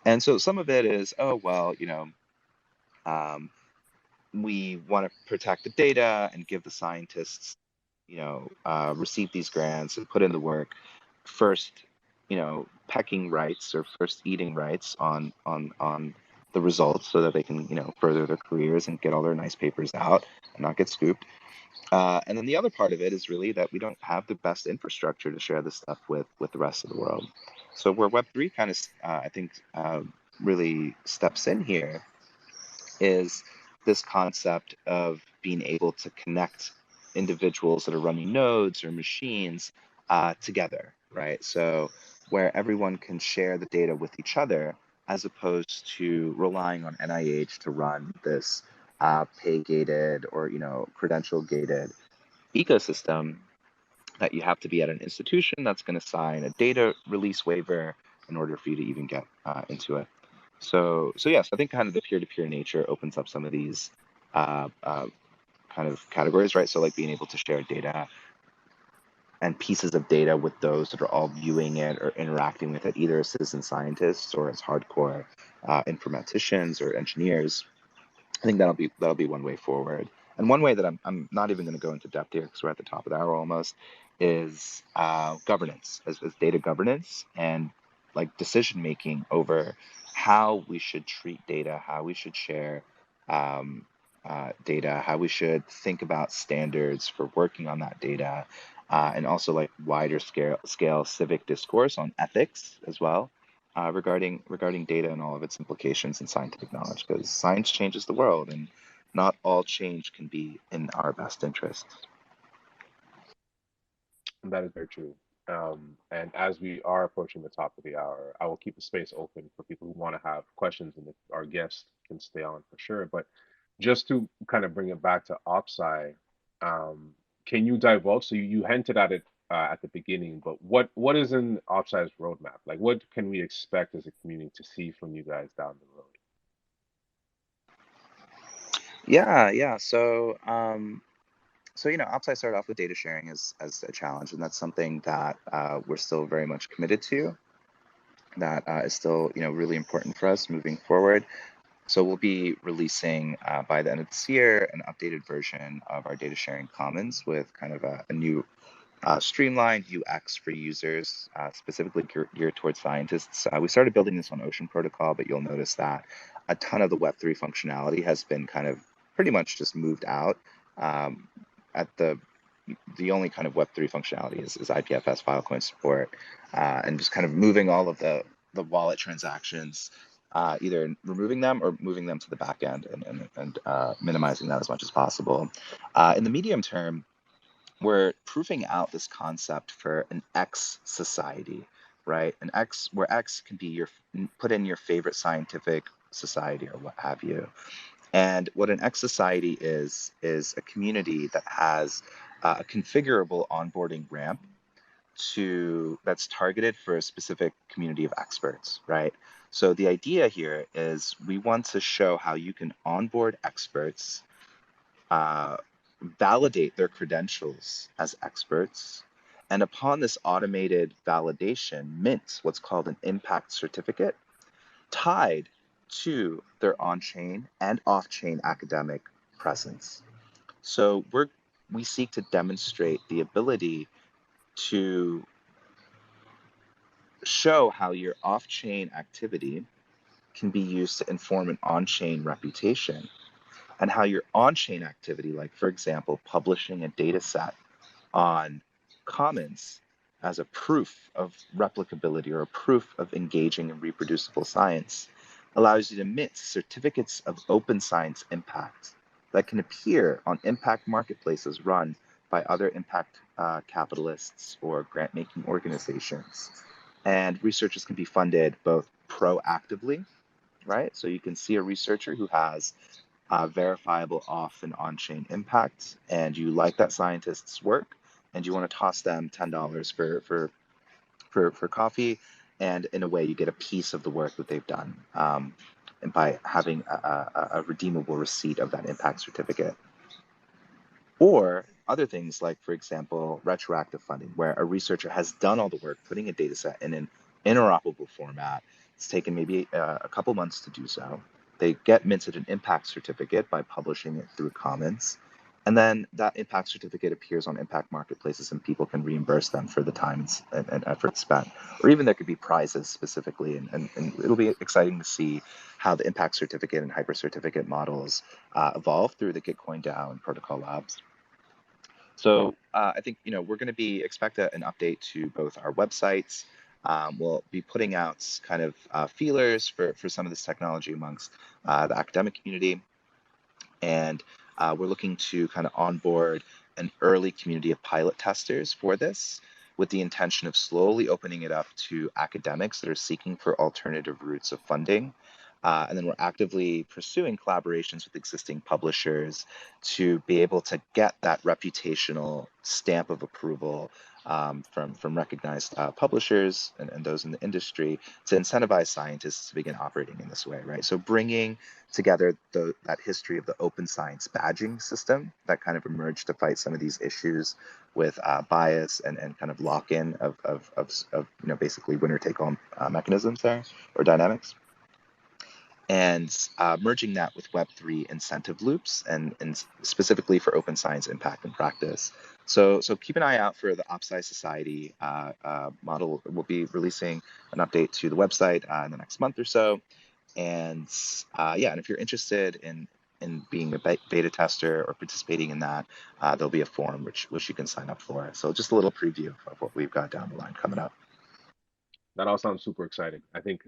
And so some of it is, oh, well, we want to protect the data and give the scientists, receive these grants and put in the work first, pecking rights or first eating rights on the results so that they can, further their careers and get all their nice papers out and not get scooped. And then the other part of it is really that we don't have the best infrastructure to share this stuff with the rest of the world. So where Web3 kind of, I think, really steps in here is this concept of being able to connect individuals that are running nodes or machines together, right? So where everyone can share the data with each other, as opposed to relying on NIH to run this pay-gated or credential-gated ecosystem that you have to be at an institution that's going to sign a data release waiver in order for you to even get into it. So yes, I think kind of the peer-to-peer nature opens up some of these kind of categories, right? So like being able to share data and pieces of data with those that are all viewing it or interacting with it, either as citizen scientists or as hardcore informaticians or engineers. I think that'll be one way forward. And one way that I'm not even going to go into depth here because we're at the top of the hour almost is governance, as data governance and like decision making over how we should treat data, how we should share data, how we should think about standards for working on that data, and also like wider scale civic discourse on ethics as well. Regarding data and all of its implications in scientific knowledge, because science changes the world, and not all change can be in our best interest. That is very true. And as we are approaching the top of the hour, I will keep the space open for people who want to have questions, and if our guests can stay on for sure. But just to kind of bring it back to OpSci, can you divulge? So you hinted at it at the beginning, but what is in OpSci's roadmap? Like, what can we expect as a community to see from you guys down the road? Yeah. So OpSci started off with data sharing as a challenge, and that's something that we're still very much committed to. That is still really important for us moving forward. So we'll be releasing by the end of this year an updated version of our data sharing commons with kind of a new streamlined UX for users, specifically geared towards scientists. We started building this on Ocean Protocol, but you'll notice that a ton of the Web3 functionality has been kind of pretty much just moved out. At the only kind of Web3 functionality is IPFS Filecoin support, and just kind of moving all of the wallet transactions, either removing them or moving them to the back end and minimizing that as much as possible. In the medium term, we're proving out this concept for an X society, right? An X where X can be put in your favorite scientific society or what have you. And what an X society is a community that has a configurable onboarding ramp that's targeted for a specific community of experts, right? So the idea here is we want to show how you can onboard experts, validate their credentials as experts, and upon this automated validation, mint what's called an impact certificate tied to their on-chain and off-chain academic presence. So we seek to demonstrate the ability to show how your off-chain activity can be used to inform an on-chain reputation, and how your on-chain activity, like for example, publishing a data set on Commons as a proof of replicability or a proof of engaging in reproducible science, allows you to mint certificates of open science impact that can appear on impact marketplaces run by other impact capitalists or grant-making organizations. And researchers can be funded both proactively, right? So you can see a researcher who has verifiable off and on-chain impact, and you like that scientist's work, and you want to toss them $10 for coffee, and in a way you get a piece of the work that they've done, and by having a redeemable receipt of that impact certificate. Or other things like, for example, retroactive funding, where a researcher has done all the work, putting a data set in an interoperable format. It's taken maybe a couple months to do so. They get minted an impact certificate by publishing it through Commons, And then that impact certificate appears on impact marketplaces, and people can reimburse them for the time and effort spent. Or even there could be prizes specifically. And it'll be exciting to see how the impact certificate and hyper certificate models evolve through the Gitcoin DAO and Protocol Labs. So I think, we're going to expect an update to both our websites. We'll be putting out kind of feelers for some of this technology amongst the academic community. And we're looking to kind of onboard an early community of pilot testers for this, with the intention of slowly opening it up to academics that are seeking for alternative routes of funding. And then we're actively pursuing collaborations with existing publishers to be able to get that reputational stamp of approval from recognized publishers and those in the industry to incentivize scientists to begin operating in this way, right? So bringing together that history of the open science badging system that kind of emerged to fight some of these issues with bias and kind of lock-in of basically winner-take-all mechanisms there, or dynamics. And merging that with Web3 incentive loops and specifically for open science impact and practice. So keep an eye out for the OpSci Society model. We'll be releasing an update to the website in the next month or so. And and if you're interested in being a beta tester or participating in that, there'll be a form which you can sign up for. So just a little preview of what we've got down the line coming up. That all sounds super exciting. I think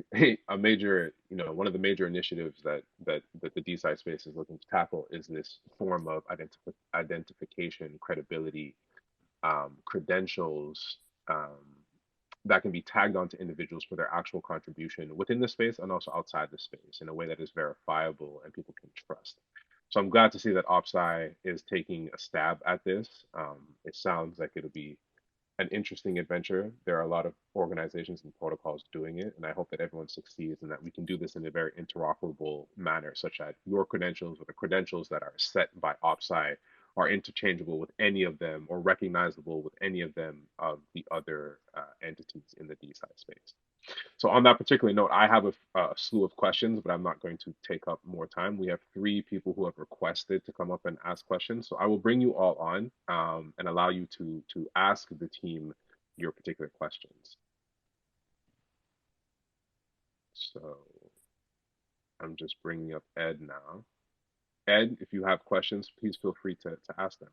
a major, one of the major initiatives that the DeSci space is looking to tackle is this form of identification, credibility, credentials that can be tagged onto individuals for their actual contribution within the space and also outside the space in a way that is verifiable and people can trust. So I'm glad to see that OpSci is taking a stab at this. It sounds like it'll be an interesting adventure. There are a lot of organizations and protocols doing it, and I hope that everyone succeeds and that we can do this in a very interoperable manner, such that your credentials or the credentials that are set by OpSci are interchangeable with any of them or recognizable with any of them of the other entities in the DeSci space. So on that particular note, I have a slew of questions, but I'm not going to take up more time. We have 3 people who have requested to come up and ask questions. So I will bring you all on and allow you to ask the team your particular questions. So I'm just bringing up Ed now. Ed, if you have questions, please feel free to ask them.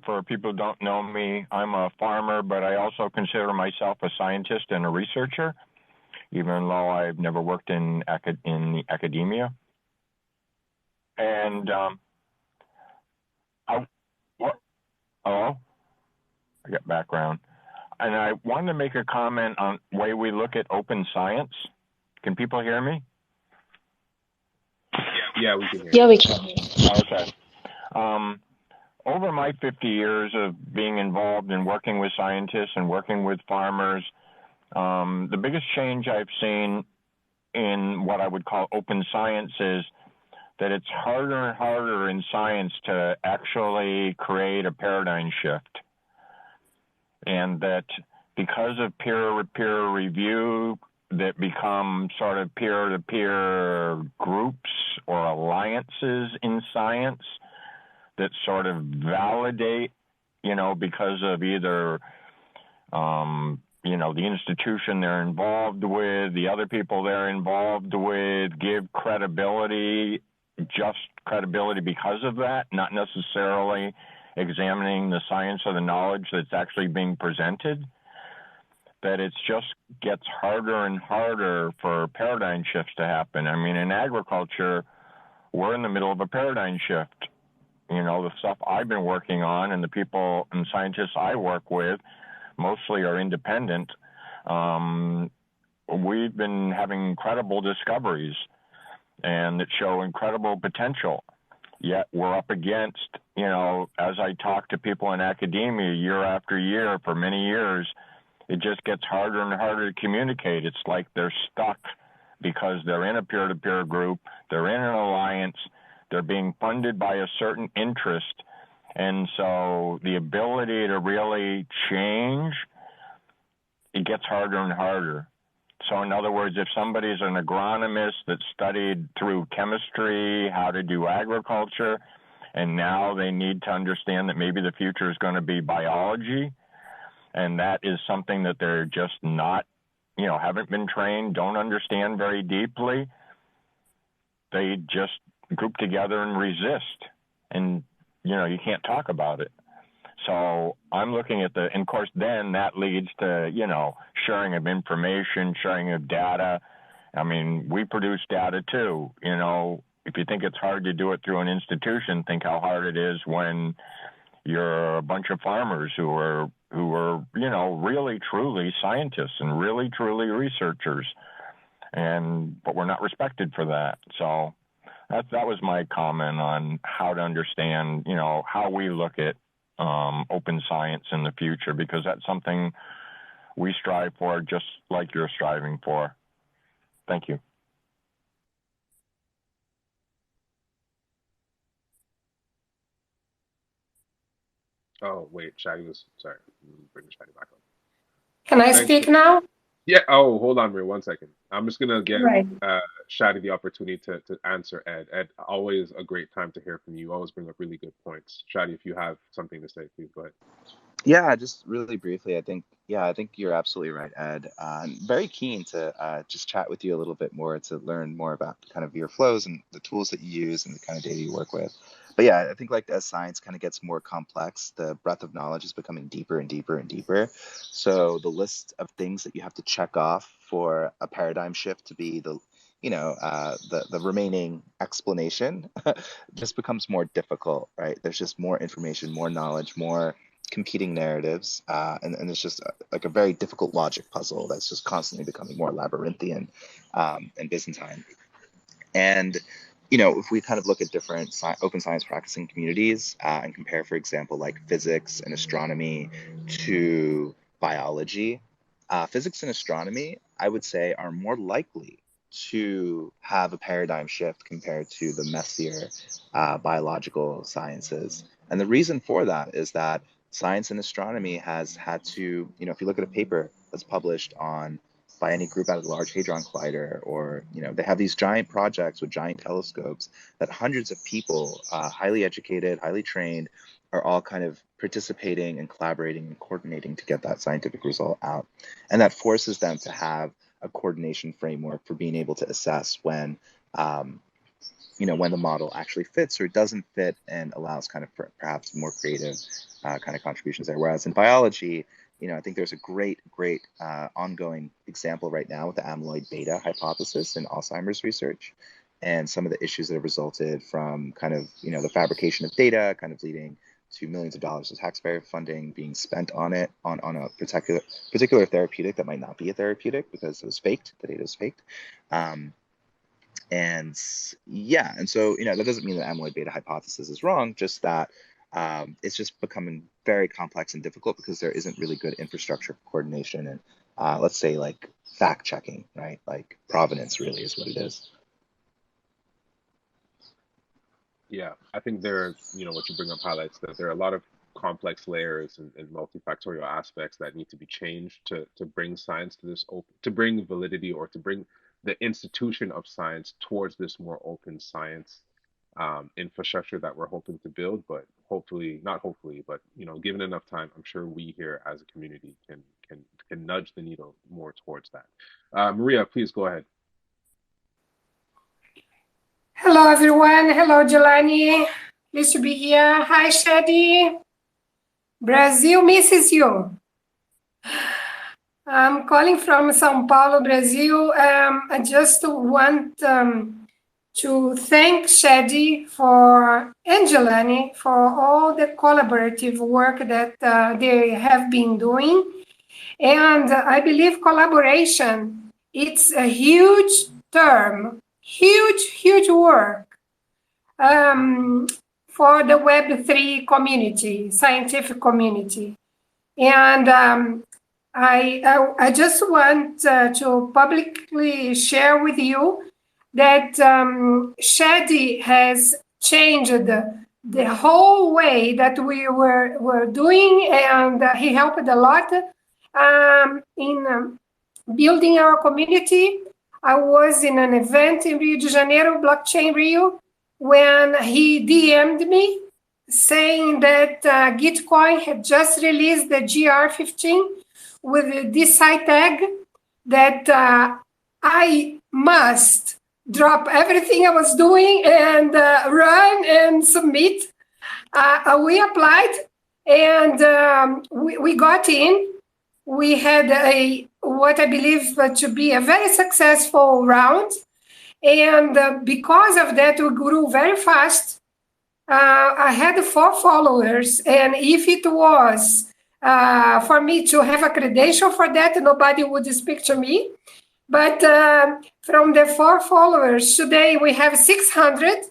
For people who don't know me, I'm a farmer, but I also consider myself a scientist and a researcher, even though I've never worked in the academia. And I got background. And I wanted to make a comment on the way we look at open science. Can people hear me? Yeah, we can hear you. Yeah, we can hear you. Okay. Over my 50 years of being involved in working with scientists and working with farmers, the biggest change I've seen in what I would call open science is that it's harder and harder in science to actually create a paradigm shift. And that because of peer review that become sort of peer-to-peer groups or alliances in science that sort of validate, because of either, the institution they're involved with, the other people they're involved with, give credibility, just credibility because of that, not necessarily examining the science or the knowledge that's actually being presented, that it just gets harder and harder for paradigm shifts to happen. I mean, in agriculture, we're in the middle of a paradigm shift. The stuff I've been working on and the people and scientists I work with mostly are independent. We've been having incredible discoveries and that show incredible potential. Yet we're up against, as I talk to people in academia year after year for many years, it just gets harder and harder to communicate. It's like they're stuck because they're in a peer-to-peer group, they're in an alliance, they're being funded by a certain interest. And so the ability to really change, it gets harder and harder. So in other words, if somebody's an agronomist that studied through chemistry how to do agriculture, And now they need to understand that maybe the future is going to be biology. And that is something that they're just not, haven't been trained, don't understand very deeply. They just group together and resist. And, you can't talk about it. So I'm looking at and of course, then that leads to, sharing of information, sharing of data. I mean, we produce data too. If you think it's hard to do it through an institution, think how hard it is when you're a bunch of farmers who are, really truly scientists and really truly researchers. But we're not respected for that. So that was my comment on how to understand, how we look at open science in the future, because that's something we strive for, just like you're striving for. Thank you. Oh, wait, Shadi was, sorry. Bring Shadi back on. Can I Thanks speak for, now? yeah, oh, hold on, Maria, 1 second. I'm just going to give Right. Shadi the opportunity to answer Ed. Ed, always a great time to hear from you. You always bring up really good points. Shadi, if you have something to say, please go ahead. Yeah, just really briefly, I think you're absolutely right, Ed. I'm very keen to just chat with you a little bit more to learn more about kind of your flows and the tools that you use and the kind of data you work with. But yeah, I think like as science kind of gets more complex, the breadth of knowledge is becoming deeper and deeper and deeper. So the list of things that you have to check off for a paradigm shift to be the remaining explanation just becomes more difficult, right? There's just more information, more knowledge, more competing narratives, and it's just like a very difficult logic puzzle that's just constantly becoming more labyrinthian and Byzantine. And if we kind of look at different open science practicing communities and compare, for example, like physics and astronomy to biology, physics and astronomy, I would say, are more likely to have a paradigm shift compared to the messier biological sciences. And the reason for that is that science and astronomy has had to, if you look at a paper that's published by any group out of the Large Hadron Collider, or, they have these giant projects with giant telescopes that hundreds of people, highly educated, highly trained, are all kind of participating and collaborating and coordinating to get that scientific result out. And that forces them to have a coordination framework for being able to assess when the model actually fits or doesn't fit, and allows kind of perhaps more creative kind of contributions there. Whereas in biology, I think there's a great ongoing example right now with the amyloid beta hypothesis in Alzheimer's research, and some of the issues that have resulted from kind of, the fabrication of data, kind of leading to millions of dollars of taxpayer funding being spent on it, on a particular therapeutic that might not be a therapeutic because it was faked, the data is faked. And so, that doesn't mean the amyloid beta hypothesis is wrong, just that it's just becoming very complex and difficult because there isn't really good infrastructure for coordination and let's say like fact checking, right? Like provenance really is what it is. Yeah, I think what you bring up highlights that there are a lot of complex layers and multifactorial aspects that need to be changed to bring science to to bring validity, or to bring the institution of science towards this more open science infrastructure that we're hoping to build. But given enough time, I'm sure we here as a community can nudge the needle more towards that. Maria, please go ahead. Hello, everyone. Hello, Jelani. Pleased to be here. Hi, Shadi. Brazil misses you. I'm calling from São Paulo, Brazil. I just want to thank Shadi and Jelani for all the collaborative work that they have been doing. And I believe collaboration, it's a huge term, huge work for the Web3 community, scientific community. And I just want to publicly share with you that Shadi has changed the whole way that we were doing, and he helped a lot in building our community. I was in an event in Rio de Janeiro, Blockchain Rio, when he DM'd me saying that Gitcoin had just released the GR15 with the DeSci tag, that I must drop everything I was doing and run and submit. We applied, and we got in. We had what I believe to be a very successful round. And because of that, we grew very fast. I had 4 followers, and if it was for me to have a credential for that, nobody would speak to me. But from the 4 followers, today we have 600.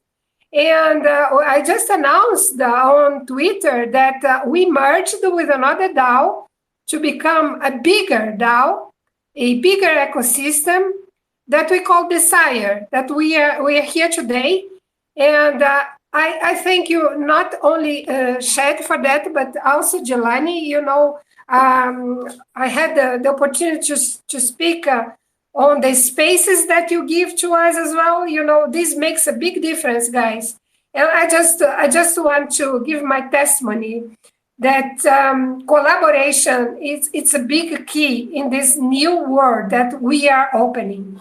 And I just announced on Twitter that we merged with another DAO to become a bigger DAO, a bigger ecosystem that we call Desire, that we are here today. And I thank you not only Shed for that, but also Jelani. You know, I had the opportunity to speak on the spaces that you give to us as well. You know, this makes a big difference, guys. And I just want to give my testimony that collaboration it's a big key in this new world that we are opening.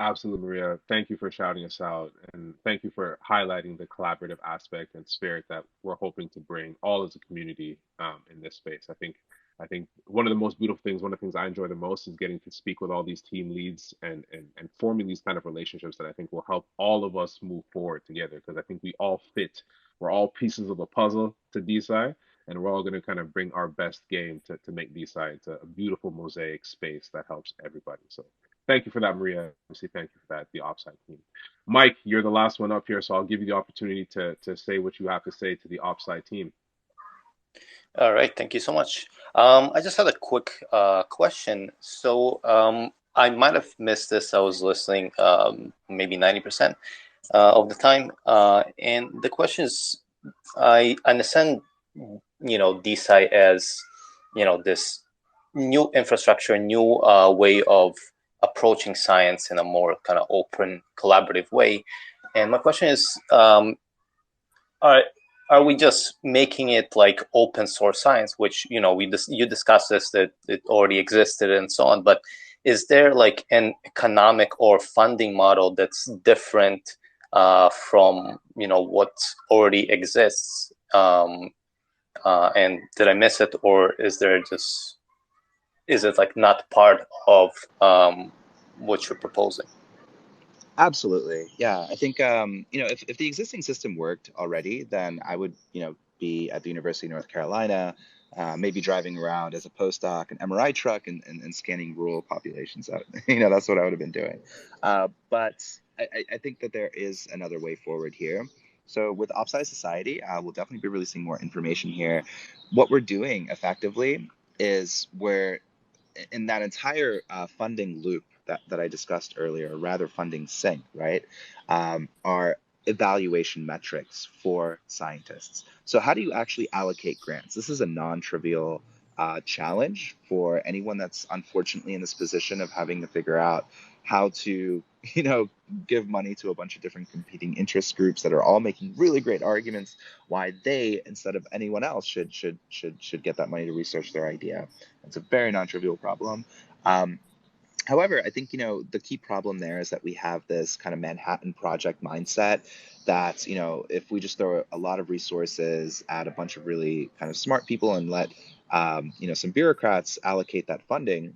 Absolutely, Maria. Thank you for shouting us out, and thank you for highlighting the collaborative aspect and spirit that we're hoping to bring all as a community in this space. I think one of the most beautiful things, one of the things I enjoy the most, is getting to speak with all these team leads and forming these kind of relationships that I think will help all of us move forward together. Because I think we all fit. We're all pieces of a puzzle to DeSci, and we're all going to kind of bring our best game to make DeSci into a beautiful mosaic space that helps everybody. So thank you for that, Maria. Obviously, thank you for that, the OpSci team. Mike, you're the last one up here, so I'll give you the opportunity to say what you have to say to the OpSci team. All right, thank you so much. I just had a quick question. So I might have missed this. I was listening maybe 90% of the time. And the question is, I understand, DeSci as, this new infrastructure, new way of approaching science in a more kind of open, collaborative way. And my question is, are we just making it like open source science, which, you discussed this, that it already existed and so on, but is there like an economic or funding model that's different from, what already exists? And did I miss it, or is it like not part of what you're proposing? Absolutely. Yeah. I think, if the existing system worked already, then I would, be at the University of North Carolina, maybe driving around as a postdoc, an MRI truck, and scanning rural populations out. That's what I would have been doing. But I think that there is another way forward here. So with OpSci Society, we'll definitely be releasing more information here. What we're doing effectively is we're in that entire funding loop that I discussed earlier, or rather funding sink, right, are evaluation metrics for scientists. So how do you actually allocate grants? This is a non-trivial challenge for anyone that's unfortunately in this position of having to figure out how to, give money to a bunch of different competing interest groups that are all making really great arguments why they, instead of anyone else, should get that money to research their idea. It's a very non-trivial problem. However, I think, the key problem there is that we have this kind of Manhattan Project mindset that, if we just throw a lot of resources at a bunch of really kind of smart people and let, some bureaucrats allocate that funding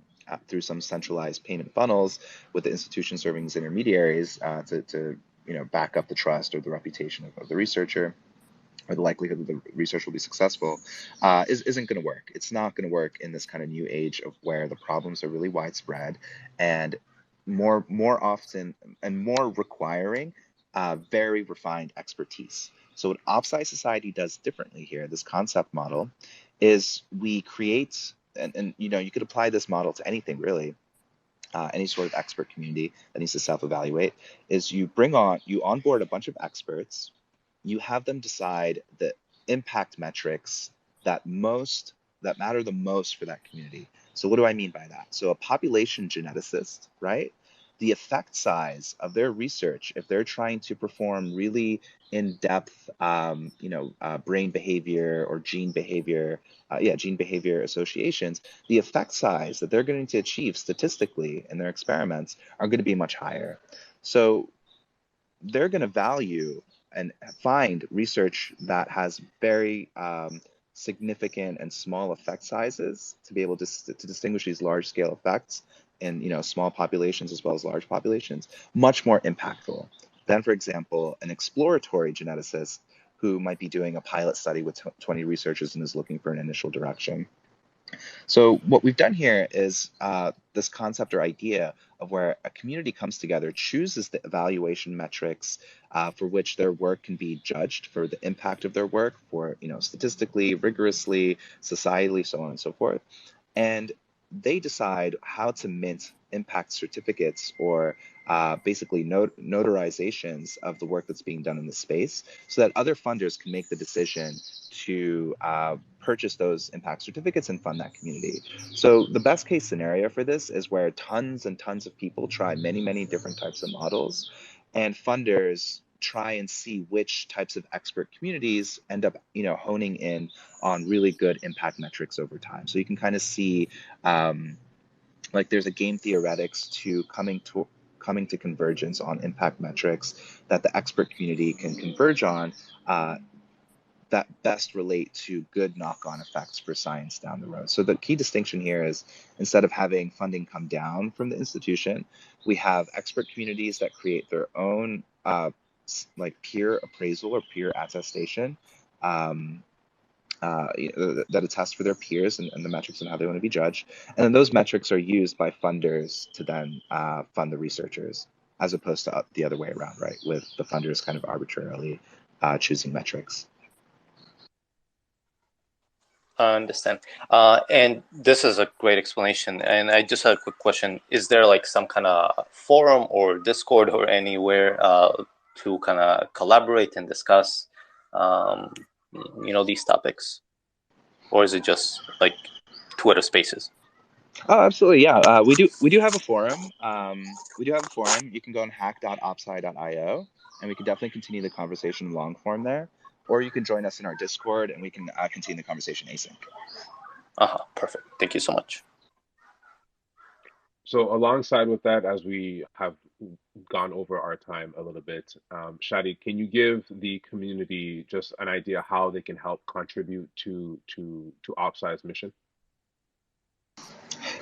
through some centralized payment funnels with the institution serving as intermediaries to back up the trust or the reputation of the researcher, or the likelihood that the research will be successful, isn't going to work. It's not going to work in this kind of new age of where the problems are really widespread and more often and more requiring very refined expertise. So what OpSci Society does differently here, this concept model, is we create, and you could apply this model to anything really, any sort of expert community that needs to self-evaluate, is you onboard a bunch of experts. You have them decide the impact metrics that matter the most for that community. So what do I mean by that? So a population geneticist, right, the effect size of their research, if they're trying to perform really in-depth, brain behavior or gene behavior associations, the effect size that they're going to achieve statistically in their experiments are going to be much higher. So they're going to value and find research that has very significant and small effect sizes to be able to distinguish these large scale effects in small populations as well as large populations much more impactful than, for example, an exploratory geneticist who might be doing a pilot study with 20 researchers and is looking for an initial direction. So what we've done here is this concept or idea of where a community comes together, chooses the evaluation metrics for which their work can be judged for the impact of their work, for statistically, rigorously, societally, so on and so forth, and they decide how to mint impact certificates or basically notarizations of the work that's being done in the space, so that other funders can make the decision to purchase those impact certificates and fund that community. So the best case scenario for this is where tons and tons of people try many, many different types of models, and funders try and see which types of expert communities end up honing in on really good impact metrics over time. So you can kind of see like there's a game theoretics to coming to convergence on impact metrics that the expert community can converge on that best relate to good knock-on effects for science down the road. So the key distinction here is, instead of having funding come down from the institution, we have expert communities that create their own like peer appraisal or peer attestation that attest for their peers and the metrics and how they want to be judged. And then those metrics are used by funders to then fund the researchers, as opposed to the other way around, right? With the funders kind of arbitrarily choosing metrics. I understand. And this is a great explanation. And I just have a quick question. Is there like some kind of forum or Discord or anywhere to kind of collaborate and discuss, these topics? Or is it just like Twitter Spaces? Oh, absolutely. Yeah, we do have a forum. You can go on hack.opsci.io, and we can definitely continue the conversation in long form there. Or you can join us in our Discord, and we can continue the conversation async. Perfect. Thank you so much. So alongside with that, as we have gone over our time a little bit, Shadi, can you give the community just an idea how they can help contribute to OpSci's mission?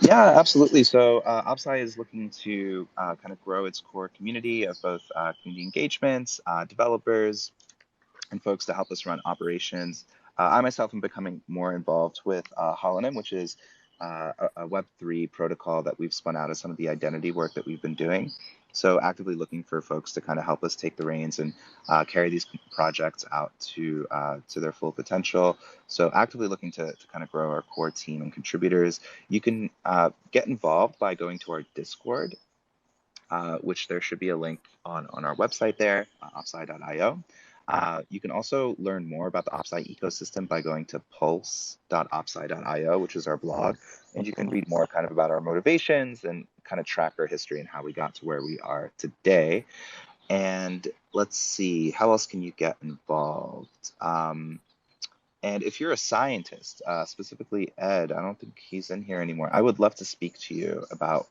Yeah, absolutely. So OpSci is looking to kind of grow its core community of both community engagements, developers, and folks to help us run operations. I myself am becoming more involved with Holonym, which is a Web3 protocol that we've spun out of some of the identity work that we've been doing. So actively looking for folks to kind of help us take the reins and carry these projects out to their full potential. So actively looking to kind of grow our core team and contributors. You can get involved by going to our Discord, which there should be a link on our website there, opsci.io. You can also learn more about the OpSci ecosystem by going to pulse.opsci.io, which is our blog, and you can read more kind of about our motivations and kind of track our history and how we got to where we are today. And let's see, how else can you get involved? And if you're a scientist, specifically Ed, I don't think he's in here anymore. I would love to speak to you about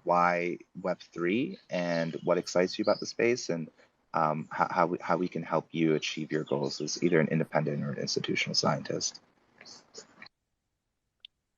why Web3 and what excites you about the space, and how we can help you achieve your goals as either an independent or an institutional scientist.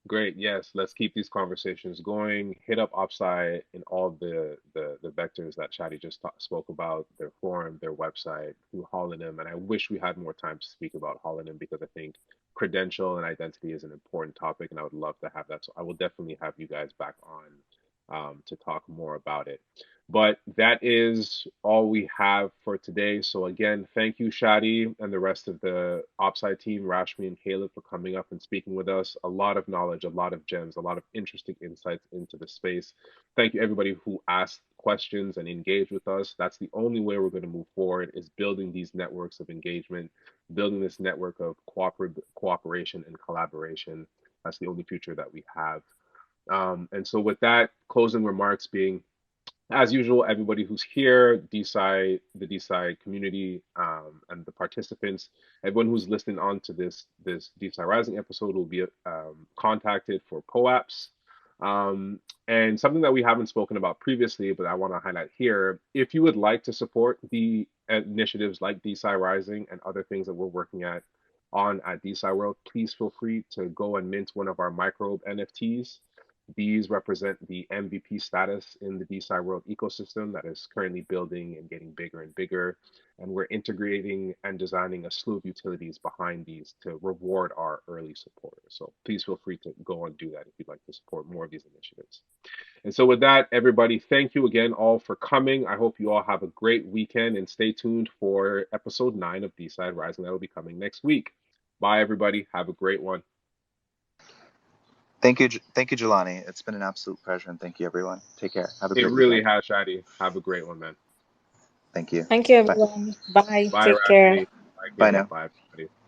Great. Yes, let's keep these conversations going. Hit up OpSci in all the vectors that Shadi just spoke about, their forum, their website, through Holonym. And I wish we had more time to speak about Holonym, because I think credential and identity is an important topic, and I would love to have that. So I will definitely have you guys back on to talk more about it. But that is all we have for today. So again, thank you, Shadi, and the rest of the OpSci team, Rashmi and Caleb, for coming up and speaking with us. A lot of knowledge, a lot of gems, a lot of interesting insights into the space. Thank you, everybody who asked questions and engaged with us. That's the only way we're going to move forward, is building these networks of engagement, building this network of cooperation and collaboration. That's the only future that we have. And so with that, closing remarks being, As usual, everybody who's here, DeSci, the DeSci community, and the participants, everyone who's listening on to this DeSci Rising episode will be contacted for POAPs. And something that we haven't spoken about previously, but I want to highlight here, if you would like to support the initiatives like DeSci Rising and other things that we're working at DeSci World, please feel free to go and mint one of our microbe NFTs. These represent the MVP status in the DeSci World ecosystem that is currently building and getting bigger and bigger. And we're integrating and designing a slew of utilities behind these to reward our early supporters. So please feel free to go and do that if you'd like to support more of these initiatives. And so with that, everybody, thank you again all for coming. I hope you all have a great weekend and stay tuned for episode 9 of DeSci Rising that will be coming next week. Bye, everybody. Have a great one. Thank you, Jelani. It's been an absolute pleasure, and thank you, everyone. Take care. Have a great It really weekend. has, Shadi. Have a great one, man. Thank you. Thank you, everyone. Bye. Bye, Take care. Rashmi. Bye, Bye Caleb. now. Bye, everybody.